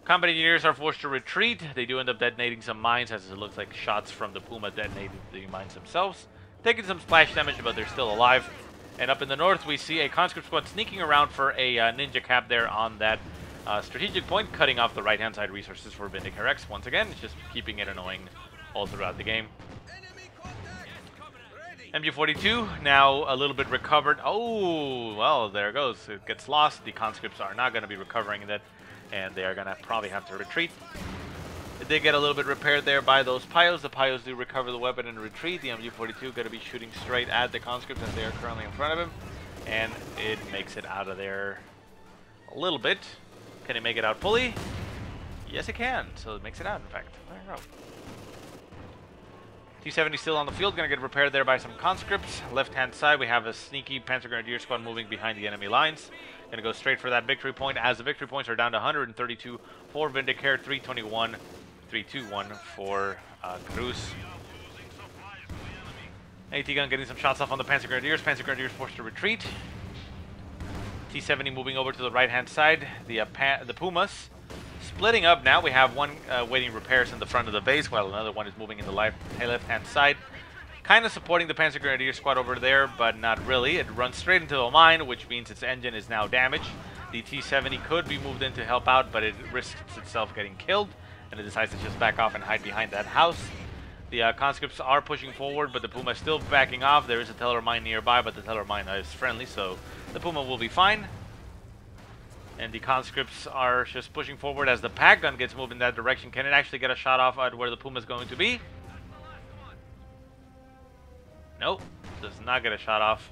Combat engineers are forced to retreat. They do end up detonating some mines, as it looks like shots from the Puma detonated the mines themselves. Taking some splash damage, but they're still alive. And up in the north, we see a conscript squad sneaking around for a ninja cap there on that strategic point, cutting off the right-hand side resources for VindicareX. Once again, it's just keeping it annoying all throughout the game. MG42 now a little bit recovered. Oh, well, there it goes. It gets lost. The conscripts are not going to be recovering that, and they are going to probably have to retreat. It did get a little bit repaired there by those Pios. The Pios do recover the weapon and retreat. The MG42 going to be shooting straight at the conscripts as they are currently in front of him, and it makes it out of there a little bit. Can it make it out fully? Yes, it can. So it makes it out, in fact. There you go. T-70 still on the field. Going to get repaired there by some conscripts. Left-hand side, we have a sneaky Panzer Grenadier squad moving behind the enemy lines. Going to go straight for that victory point, as the victory points are down to 132 for Vindicare, 321 for Cruz. AT gun getting some shots off on the Panzer Grenadiers. Panzer Grenadiers forced to retreat. T-70 moving over to the right-hand side. The Pumas splitting up now. We have one waiting repairs in the front of the base, while another one is moving in the left-hand side. Kind of supporting the Panzer Grenadier squad over there, but not really. It runs straight into the mine, which means its engine is now damaged. The T-70 could be moved in to help out, but it risks itself getting killed, and it decides to just back off and hide behind that house. The conscripts are pushing forward, but the Puma is still backing off. There is a Teller mine nearby, but the Teller mine is friendly, so the Puma will be fine. And the conscripts are just pushing forward as the pack gun gets moved in that direction. Can it actually get a shot off at where the Puma is going to be? Nope, does not get a shot off.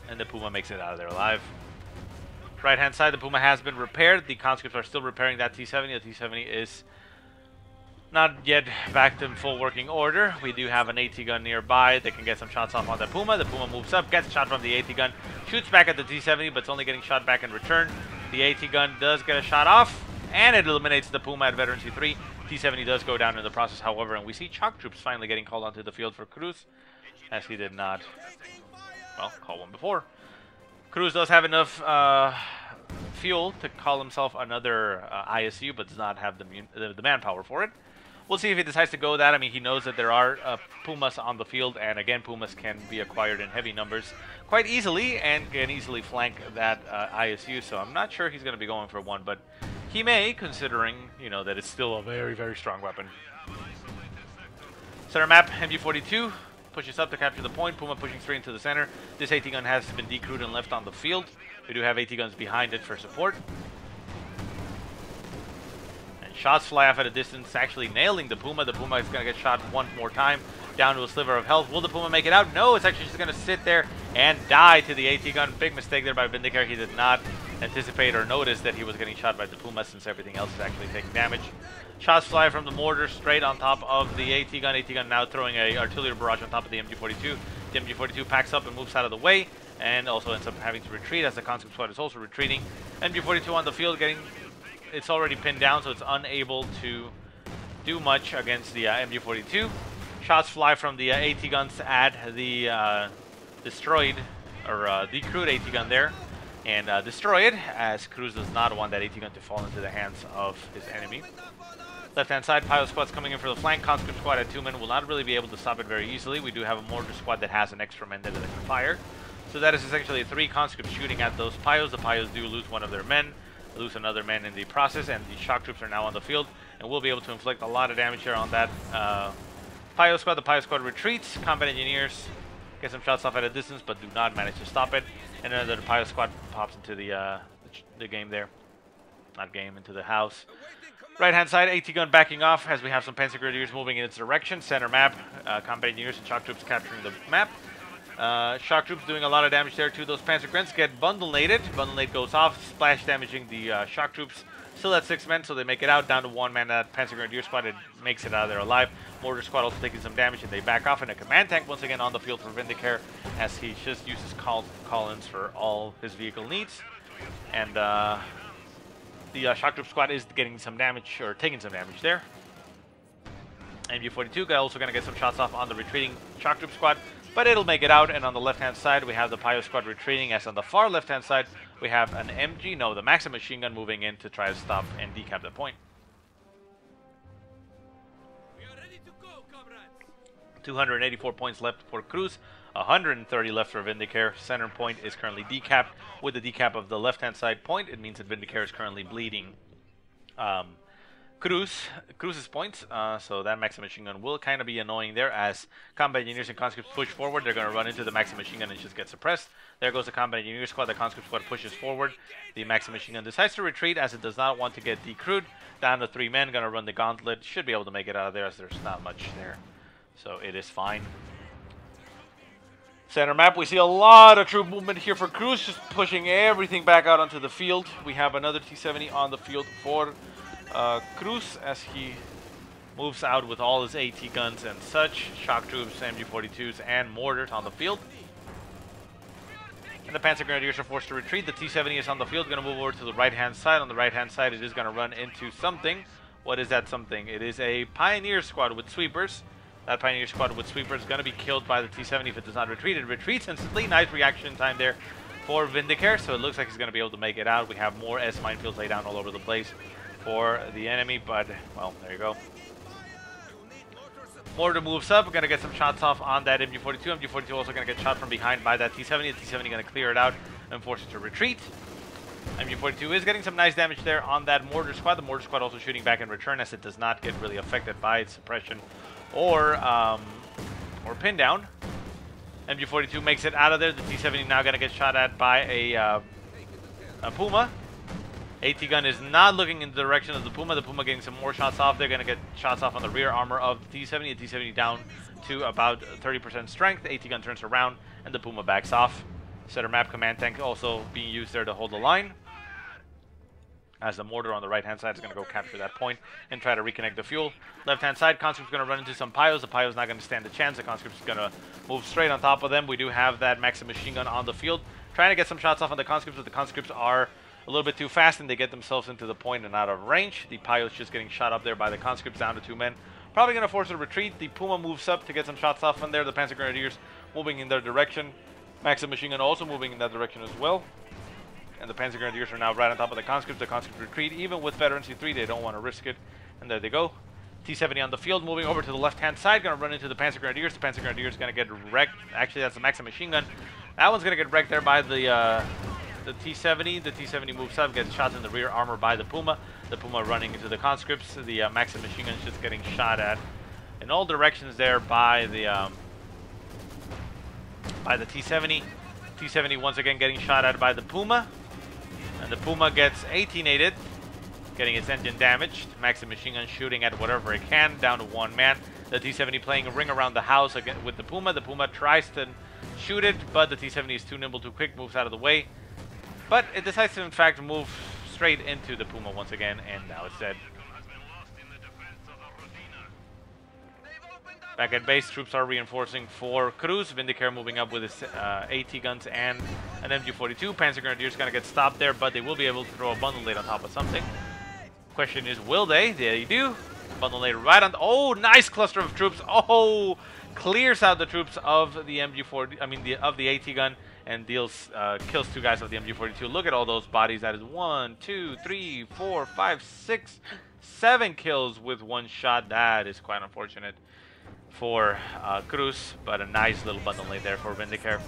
And the Puma makes it out of there alive. Right hand side, the Puma has been repaired. The conscripts are still repairing that T-70. The T-70 is not yet back to full working order. We do have an AT gun nearby that can get some shots off on the Puma. The Puma moves up, gets a shot from the AT gun, shoots back at the T-70, but it's only getting shot back in return. The AT gun does get a shot off, and it eliminates the Puma at Veteran C3. T-70 does go down in the process, however, and we see shock troops finally getting called onto the field for Cruz, as he did not, well, call one before. Cruz does have enough fuel to call himself another ISU, but does not have the manpower for it. We'll see if he decides to go that. I mean, he knows that there are Pumas on the field, and again, Pumas can be acquired in heavy numbers quite easily and can easily flank that ISU, so I'm not sure he's going to be going for one, but he may, considering, you know, that it's still a very, very strong weapon. Center map, MG42 pushes up to capture the point. Puma pushing straight into the center. This AT gun has been decrewed and left on the field. We do have AT guns behind it for support. Shots fly off at a distance, actually nailing the Puma. The Puma is going to get shot one more time, down to a sliver of health. Will the Puma make it out? No, it's actually just going to sit there and die to the AT gun. Big mistake there by Vindicare. He did not anticipate or notice that he was getting shot by the Puma, since everything else is actually taking damage. Shots fly from the mortar straight on top of the AT gun. AT gun now throwing a artillery barrage on top of the MG42. The MG42 packs up and moves out of the way, and also ends up having to retreat as the conscript squad is also retreating. MG42 on the field getting... It's already pinned down, so it's unable to do much against the MG42. Shots fly from the AT guns at the destroyed, or decrewed AT gun there, and destroy it, as Cruz does not want that AT gun to fall into the hands of his enemy. Left-hand side, pilot squad's coming in for the flank. Conscript squad at 2 men will not really be able to stop it very easily. We do have a mortar squad that has an extra man that can fire. So that is essentially 3 conscripts shooting at those piles. The piles do lose one of their men, lose another man in the process, and the shock troops are now on the field, and we'll be able to inflict a lot of damage here on that pilot squad. The pilot squad retreats. Combat engineers get some shots off at a distance, but do not manage to stop it. And another pilot squad pops into the game there. Not game, into the house. Right hand side, AT gun backing off as we have some Panzer Grenadiers moving in its direction. Center map, combat engineers and shock troops capturing the map. Shock troops doing a lot of damage there too. Those Panzer Grens get bundle naded. Bundle nade goes off, splash damaging the shock troops. Still at 6 men, so they make it out. Down to 1 man. That Panzer Grenadier squad, it makes it out of there alive. Mortar squad also taking some damage, and they back off. And a command tank once again on the field for Vindicare, as he just uses call-ins for all his vehicle needs. And the shock troop squad is getting some damage, or taking some damage there. MG42 also going to get some shots off on the retreating shock troop squad, but it'll make it out. And on the left-hand side, we have the pilot squad retreating, as on the far left-hand side, we have an the Maxim machine gun moving in to try to stop and decap the point. 284 points left for Cruz, 130 left for Vindicare. Center point is currently decapped. With the decap of the left-hand side point, it means that Vindicare is currently bleeding Cruz's points, so that Maxim machine gun will kind of be annoying there. As combat engineers and conscripts push forward, they're going to run into the Maxim machine gun and just get suppressed. There goes the combat engineer squad. The conscript squad pushes forward. The Maxim machine gun decides to retreat, as it does not want to get decrewed. Down to 3 men, going to run the gauntlet. Should be able to make it out of there, as there's not much there, so it is fine. Center map, we see a lot of troop movement here for Cruz, just pushing everything back out onto the field. We have another T-70 on the field for Cruz, as he moves out with all his AT guns and such. Shock troops, MG42s, and mortars on the field. And the Panzer Grenadiers are forced to retreat. The T-70 is on the field, going to move over to the right-hand side. On the right-hand side, it is going to run into something. What is that something? It is a Pioneer squad with sweepers. That Pioneer squad with Sweeper is going to be killed by the T-70 if it does not retreat. It retreats instantly. Nice reaction time there for Vindicare, so it looks like he's going to be able to make it out. We have more S minefields laid down all over the place for the enemy, but, well, there you go. Mortar moves up. We're going to get some shots off on that MG42. MG42 also going to get shot from behind by that T-70. The T-70 going to clear it out and force it to retreat. MG42 is getting some nice damage there on that mortar squad. The mortar squad also shooting back in return as it does not get really affected by its suppression or pin down. MG42 makes it out of there. The T-70 now going to get shot at by a Puma. AT gun is not looking in the direction of the Puma. The Puma getting some more shots off. They're going to get shots off on the rear armor of the T-70. The T-70 down to about 30% strength. The AT gun turns around and the Puma backs off. Center map command tank also being used there to hold the line, as the mortar on the right hand side is going to go capture that point and try to reconnect the fuel. Left hand side, conscript's going to run into some Pios. The Pios not going to stand a chance. The conscript's going to move straight on top of them. We do have that Maxim machine gun on the field, trying to get some shots off on the conscripts, but the conscripts are a little bit too fast and they get themselves into the point and out of range. The Pios just getting shot up there by the conscripts, down to 2 men. Probably going to force a retreat. The Puma moves up to get some shots off on there. The Panzer Grenadiers moving in their direction. Maxim machine gun also moving in that direction as well. And the Panzer Grenadiers are now right on top of the conscripts. The conscripts retreat. Even with Veteran C3, they don't want to risk it. And there they go. T-70 on the field, moving over to the left-hand side. Going to run into the Panzer Grenadiers. The Panzer Grenadiers going to get wrecked. Actually, that's the Maxim machine gun. That one's going to get wrecked there by the T-70. The T-70 moves up, gets shot in the rear armor by the Puma. The Puma running into the conscripts. The Maxim machine gun is just getting shot at in all directions there by the T-70. T-70 once again getting shot at by the Puma. And the Puma gets 18-ated, getting its engine damaged. Maxim machine gun shooting at whatever it can, down to 1 man. The T-70 playing a ring around the house again with the Puma. The Puma tries to shoot it, but the T-70 is too nimble, too quick, moves out of the way. But it decides to, in fact, move straight into the Puma once again, and now it's dead. Back at base, troops are reinforcing for Cruz. Vindicare moving up with his AT guns and an MG42. Panzer Grenadiers going to get stopped there, but they will be able to throw a bundle nade on top of something. Question is, will they? They do. Bundle nade right on. Oh, nice cluster of troops. Oh, clears out the troops of the MG40. I mean, of the AT gun, and deals kills 2 guys of the MG42. Look at all those bodies. That is 1, 2, 3, 4, 5, 6, 7 kills with 1 shot. That is quite unfortunate for Cruz, but a nice little bundle nade there for Vindicare.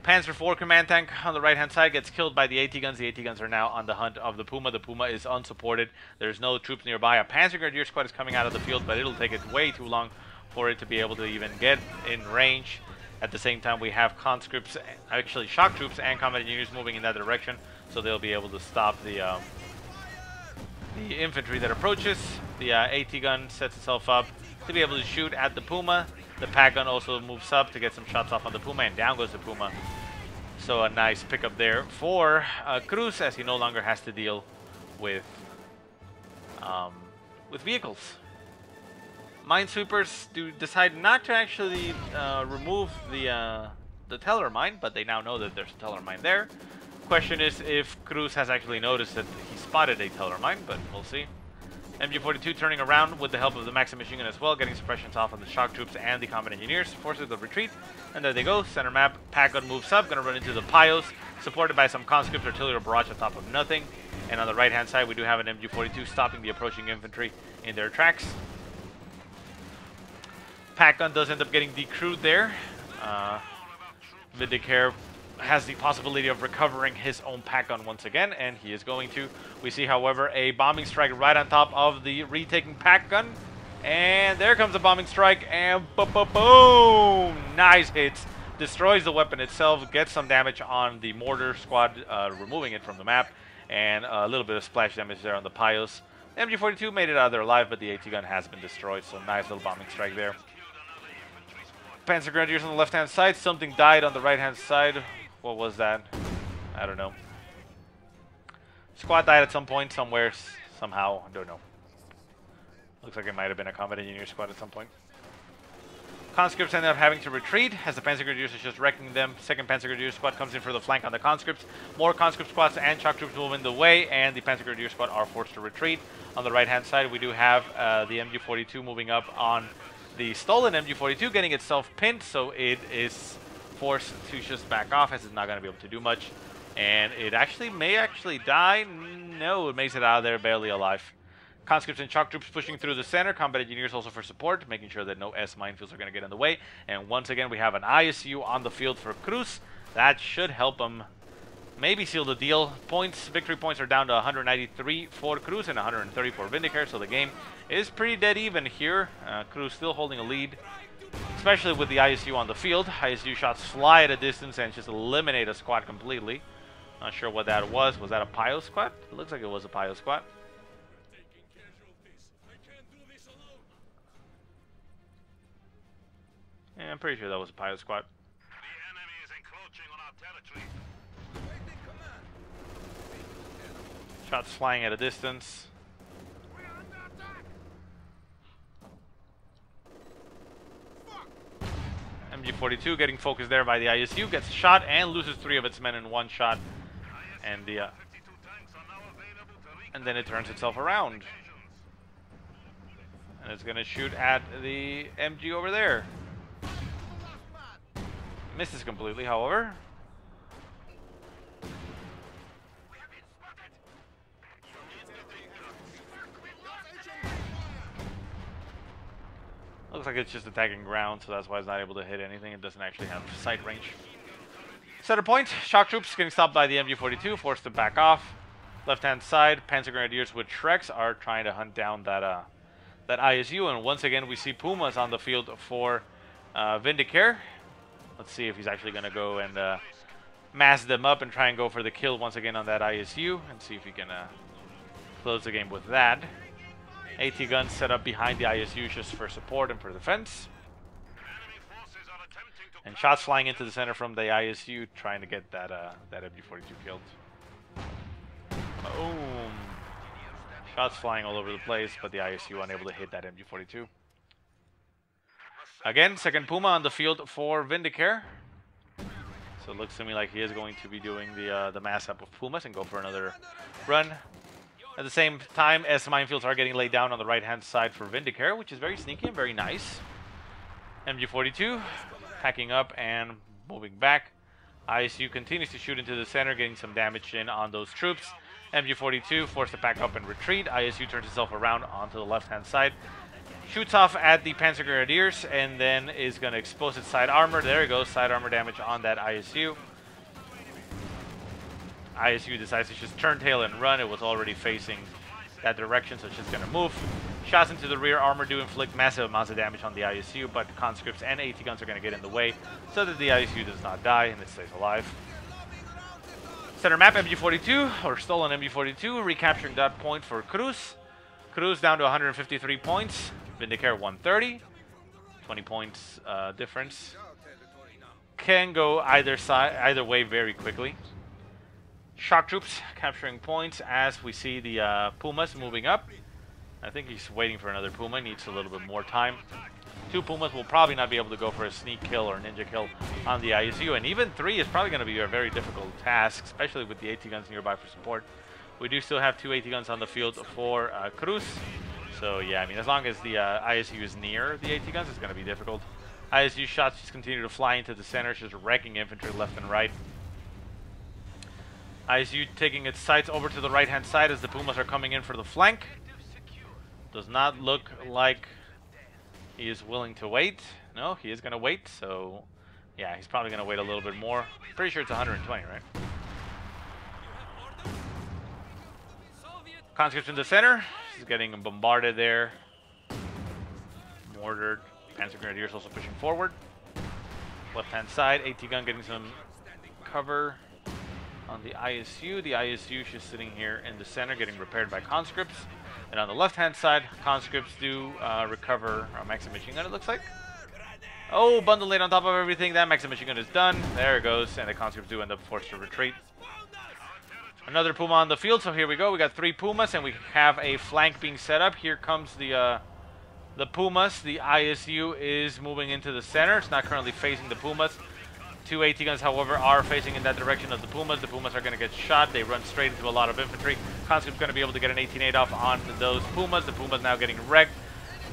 Panzer IV command tank on the right hand side gets killed by the AT guns. The AT guns are now on the hunt of the Puma. The Puma is unsupported. There's no troops nearby. A Panzer Grenadier squad is coming out of the field, but it'll take it way too long for it to be able to even get in range. At the same time, we have conscripts, actually shock troops and combat engineers moving in that direction, so they'll be able to stop the infantry that approaches. The AT gun sets itself up to be able to shoot at the Puma. The pack gun also moves up to get some shots off on the Puma, and down goes the Puma. So a nice pickup there for Cruz, as he no longer has to deal with vehicles. Minesweepers decide not to actually remove the teller mine, but they now know that there's a teller mine there. Question is if Cruz has actually noticed that he spotted a teller mine, but we'll see. MG42 turning around with the help of the Maxim machine gun as well, getting suppressions off on the shock troops and the combat engineers, forces the retreat, and there they go. Center map, pack gun moves up, gonna run into the Pios, supported by some conscripts, artillery barrage on top of nothing. And on the right hand side, we do have an MG42 stopping the approaching infantry in their tracks. Pack gun does end up getting decrewed there. Vindicare has the possibility of recovering his own pack gun once again, and he is going to. We see, however, a bombing strike right on top of the retaking pack gun, and there comes a bombing strike, and boom! Nice hits, destroys the weapon itself, gets some damage on the mortar squad, removing it from the map, and a little bit of splash damage there on the Pios. The MG42 made it out of there alive, but the AT gun has been destroyed, so nice little bombing strike there. Panzer Grenadiers on the left-hand side. Something died on the right-hand side. What was that? I don't know. Squad died at some point, somewhere, somehow. I don't know. Looks like it might have been a combat engineer squad at some point. Conscripts end up having to retreat as the Panzer Grenadiers is just wrecking them. Second Panzer Grenadier squad comes in for the flank on the conscripts. More conscript squads and shock troops move in the way, and the Panzer Grenadier squad are forced to retreat. On the right-hand side, we do have the MG42 moving up on the stolen MG42, getting itself pinned, so it is forced to just back off as it's not going to be able to do much. And it may actually die. No, it makes it out of there barely alive. Conscripts and shock troops pushing through the center. Combat engineers also for support, making sure that no S minefields are going to get in the way. And once again, we have an ISU on the field for Cruz. That should help them maybe seal the deal. Victory points are down to 193 for Cruz and 130 for Vindicare. So the game is pretty dead even here. Cruz still holding a lead, especially with the ISU on the field. ISU shots fly at a distance and just eliminate a squad completely. Not sure what that was. Was that a Pio squad? It looks like it was a Pio squad. Yeah, I'm pretty sure that was a pilot squad. The enemy is encroaching on our territory. Shots flying at a distance. MG42 getting focused there by the ISU, gets shot and loses 3 of its men in one shot. And then it turns itself around. And it's going to shoot at the MG over there. Misses completely, however. Looks like it's just attacking ground, so that's why it's not able to hit anything. It doesn't actually have sight range. Center point, shock troops getting stopped by the MG42, forced to back off. Left-hand side, Panzer Grenadiers with Shreks are trying to hunt down that ISU, and once again we see Pumas on the field for Vindicare. Let's see if he's actually going to go and mass them up and try and go for the kill once again on that ISU, and see if he can close the game with that. AT guns set up behind the ISU just for support and for defense. And shots flying into the center from the ISU, trying to get that MG42 killed. Boom! Shots flying all over the place, but the ISU unable to hit that MG42. Again, second Puma on the field for Vindicare. So it looks to me like he is going to be doing the mass up of Pumas and go for another run. At the same time, S minefields are getting laid down on the right-hand side for Vindicare, which is very sneaky and very nice. MG42 packing up and moving back. ISU continues to shoot into the center, getting some damage in on those troops. MG42 forced to pack up and retreat. ISU turns itself around onto the left-hand side. Shoots off at the Panzer Grenadiers and then is going to expose its side armor. There it goes, side armor damage on that ISU. ISU decides to just turn tail and run. It was already facing that direction, so it's just going to move. Shots into the rear armor do inflict massive amounts of damage on the ISU, but conscripts and AT guns are going to get in the way so that the ISU does not die and it stays alive. Center map, MG42, or stolen MG42, recapturing that point for Cruz. Cruz down to 153 points. Vindicare 130. 20 points difference. Can go either way very quickly. Shock troops capturing points as we see the Pumas moving up. I think he's waiting for another Puma. Needs a little bit more time. 2 Pumas will probably not be able to go for a sneak kill or ninja kill on the ISU, and even 3 is probably going to be a very difficult task, especially with the AT guns nearby for support. We do still have 2 AT guns on the field for Cruz, so yeah, I mean, as long as the ISU is near the AT guns, it's going to be difficult. ISU shots just continue to fly into the center, just wrecking infantry left and right. ISU taking its sights over to the right-hand side as the Pumas are coming in for the flank. Does not look like he is willing to wait. No, he is going to wait, so yeah, he's probably going to wait a little bit more. Pretty sure it's 120, right? Conscripts in the center. He's getting bombarded there. Mortared. Panzer Grenadiers also pushing forward. Left-hand side, AT gun getting some cover on the ISU. The ISU is just sitting here in the center, getting repaired by conscripts. And on the left-hand side, conscripts do recover a Maxim machine gun, it looks like. Oh, bundle laid on top of everything. That Maxim machine gun is done. There it goes, and the conscripts do end up forced to retreat. Another Puma on the field, so here we go. We got 3 Pumas, and we have a flank being set up. Here comes the the Pumas. The ISU is moving into the center. It's not currently facing the Pumas. Two AT guns, however, are facing in that direction of the Pumas. The Pumas are going to get shot. They run straight into a lot of infantry. Conscript's going to be able to get an 18-8 off on those Pumas. The Pumas now getting wrecked.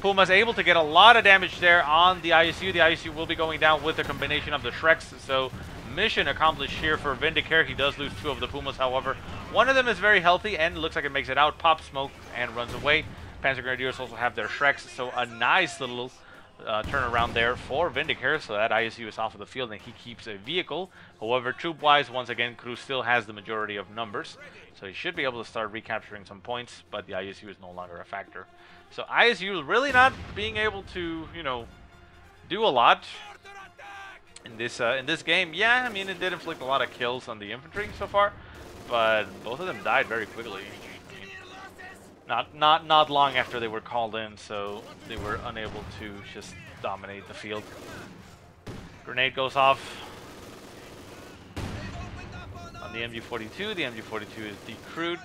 Pumas able to get a lot of damage there on the ISU. The ISU will be going down with a combination of the Shreks. So mission accomplished here for Vindicare. He does lose two of the Pumas, however. One of them is very healthy and looks like it makes it out. Pops smoke and runs away. Panzer Grenadiers also have their Shreks. So a nice little turnaround there for Vindicare, so that ISU is off of the field and he keeps a vehicle. However, troop-wise, once again, Cruz still has the majority of numbers, so he should be able to start recapturing some points, but the ISU is no longer a factor. So ISU really not being able to, you know, do a lot in this game. Yeah, I mean, it did inflict a lot of kills on the infantry so far, but both of them died very quickly. Not long after they were called in, so they were unable to just dominate the field. Grenade goes off on the MG42. The MG42 is decrewed.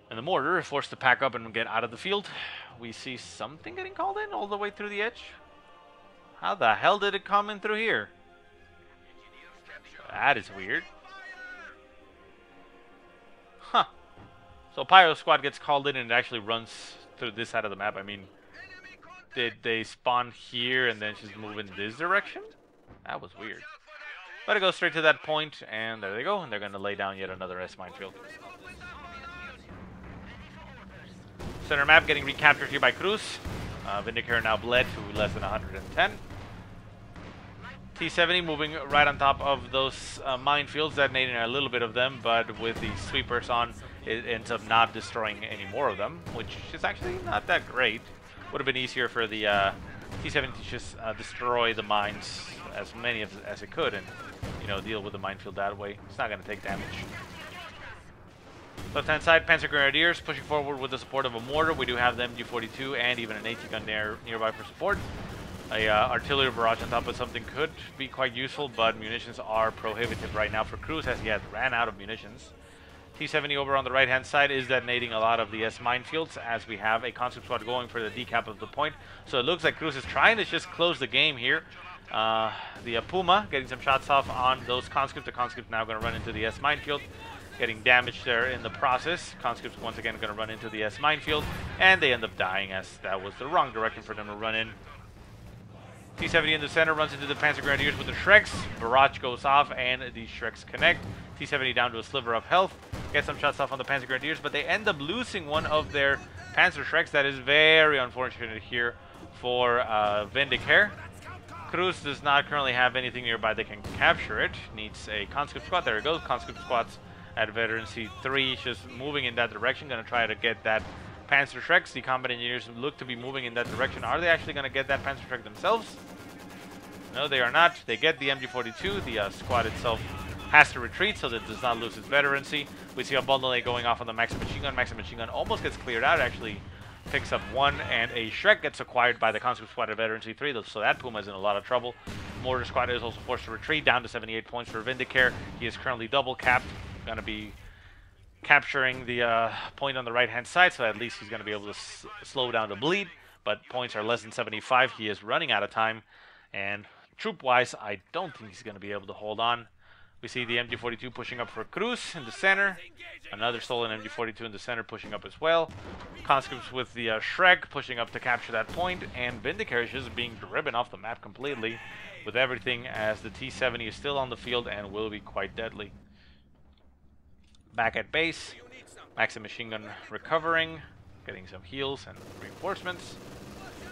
And the mortar is forced to pack up and get out of the field. We see something getting called in all the way through the edge. How the hell did it come in through here? That is weird. Huh. So Pyro Squad gets called in and it actually runs through this side of the map. I mean, did they spawn here and then just move in this direction? That was weird. But it goes straight to that point, and there they go. And they're going to lay down yet another S minefield. Center map getting recaptured here by Cruz. Vindicare now bled to less than 110. T-70 moving right on top of those minefields, detonating a little bit of them, but with the sweepers on, it ends up not destroying any more of them, which is actually not that great. Would have been easier for the T-70 to just destroy the mines, as many as it could, and deal with the minefield that way. It's not going to take damage. Left-hand side, Panzer Grenadiers pushing forward with the support of a mortar. We do have the MG42 and even an AT gun nearby for support. A artillery barrage on top of something could be quite useful, but munitions are prohibitive right now for Cruz as he has ran out of munitions. T-70 over on the right-hand side is detonating a lot of the S minefields as we have a conscript squad going for the decap of the point. So it looks like Cruz is trying to just close the game here. The Puma getting some shots off on those conscripts. The conscript now going to run into the S minefield, getting damaged there in the process. Conscripts once again going to run into the S minefield, and they end up dying as that was the wrong direction for them to run in. T-70 in the center runs into the Panzer Grenadiers with the Shreks. Barrage goes off and the Shreks connect. T-70 down to a sliver of health. Get some shots off on the Panzer Grenadiers, but they end up losing one of their Panzer Shreks. That is very unfortunate here for Vindicare. Cruz does not currently have anything nearby that can capture it. Needs a conscript squad. There it goes. Conscript squads at Veterancy 3 just moving in that direction. Going to try to get that Panzer Shreks. The combat engineers look to be moving in that direction. Are they actually going to get that Panzer Shrek themselves? No, they are not. They get the MG42. The squad itself has to retreat so that it does not lose its veterancy. We see a bundle A going off on the Maxim machine gun. Maxim machine gun almost gets cleared out. It actually picks up one, and a Shrek gets acquired by the conscript squad at Veterancy 3. So that Puma is in a lot of trouble. Mortar squad is also forced to retreat down to 78 points for Vindicare. He is currently double capped. Going to be capturing the point on the right-hand side, so at least he's going to be able to slow down the bleed. But points are less than 75. He is running out of time, and troop-wise, I don't think he's going to be able to hold on. We see the MG42 pushing up for Cruz in the center. Another stolen MG42 in the center pushing up as well. Conscripts with the Shrek pushing up to capture that point, and Vindicare is just being driven off the map completely with everything as the T-70 is still on the field and will be quite deadly. Back at base, Maxim machine gun recovering, getting some heals and reinforcements.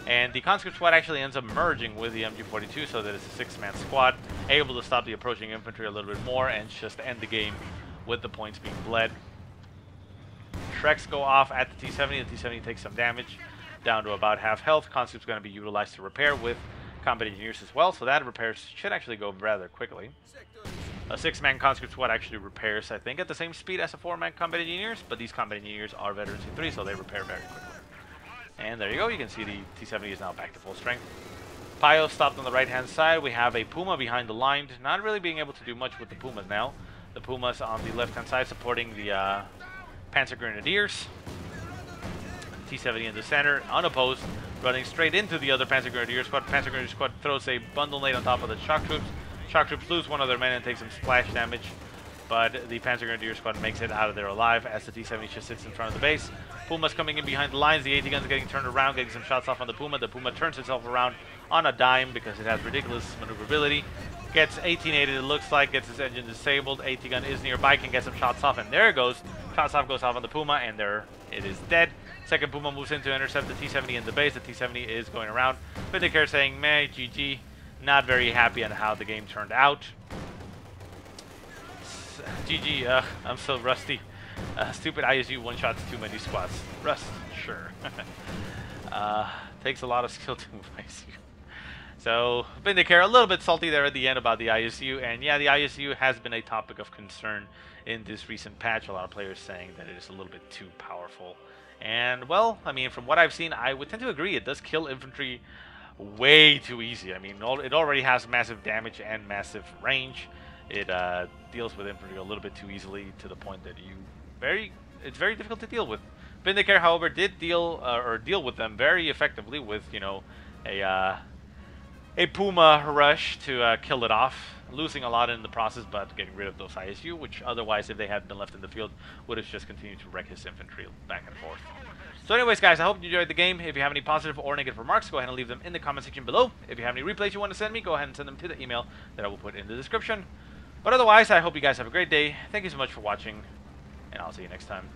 And the conscript squad actually ends up merging with the MG42 so that it's a 6-man squad, able to stop the approaching infantry a little bit more and just end the game with the points being bled. Shreks go off at the T-70. The T-70 takes some damage, down to about half health. Conscript's going to be utilized to repair with combat engineers as well, so that repairs should actually go rather quickly. A 6-man conscript squad actually repairs, I think, at the same speed as a 4-man combat engineers, but these combat engineers are veterans in 3, so they repair very quickly. And there you go, you can see the T-70 is now back to full strength. Pio stopped on the right-hand side. We have a Puma behind the line, not really being able to do much with the Pumas now. The Pumas on the left-hand side supporting the Panzer Grenadiers. T-70 in the center, unopposed, running straight into the other Panzer Grenadier squad. Panzer Grenadier squad throws a bundle nade on top of the shock troops. Shock troops lose one of their men and take some splash damage, but the Panzer Grenadier squad makes it out of there alive as the T-70 just sits in front of the base. Puma's coming in behind the lines. The AT guns are getting turned around, getting some shots off on the Puma. The Puma turns itself around on a dime because it has ridiculous maneuverability. Gets 18-aided, it looks like, gets his engine disabled. AT gun is nearby, can get some shots off, and there it goes. Shots off goes off on the Puma, and there it is dead. Second Puma moves in to intercept the T-70 in the base. The T-70 is going around. Vindicare saying, meh, GG. Not very happy on how the game turned out. GG, I'm so rusty. Stupid ISU one-shots too many squads. Rust, sure. Takes a lot of skill to move ISU. So, Vindicare a little bit salty there at the end about the ISU, and yeah, the ISU has been a topic of concern in this recent patch. A lot of players saying that it is a little bit too powerful. And, well, I mean, from what I've seen, I would tend to agree. It does kill infantry way too easy. I mean, it already has massive damage and massive range. It deals with infantry a little bit too easily to the point that it's very difficult to deal with. Vindicare, however, did deal with them very effectively with, you know, a Puma rush to kill it off, losing a lot in the process, but getting rid of those ISU, which otherwise, if they had been left in the field, would have just continued to wreck his infantry back and forth. So anyways, guys, I hope you enjoyed the game. If you have any positive or negative remarks, go ahead and leave them in the comment section below. If you have any replays you want to send me, go ahead and send them to the email that I will put in the description. But otherwise, I hope you guys have a great day. Thank you so much for watching, and I'll see you next time.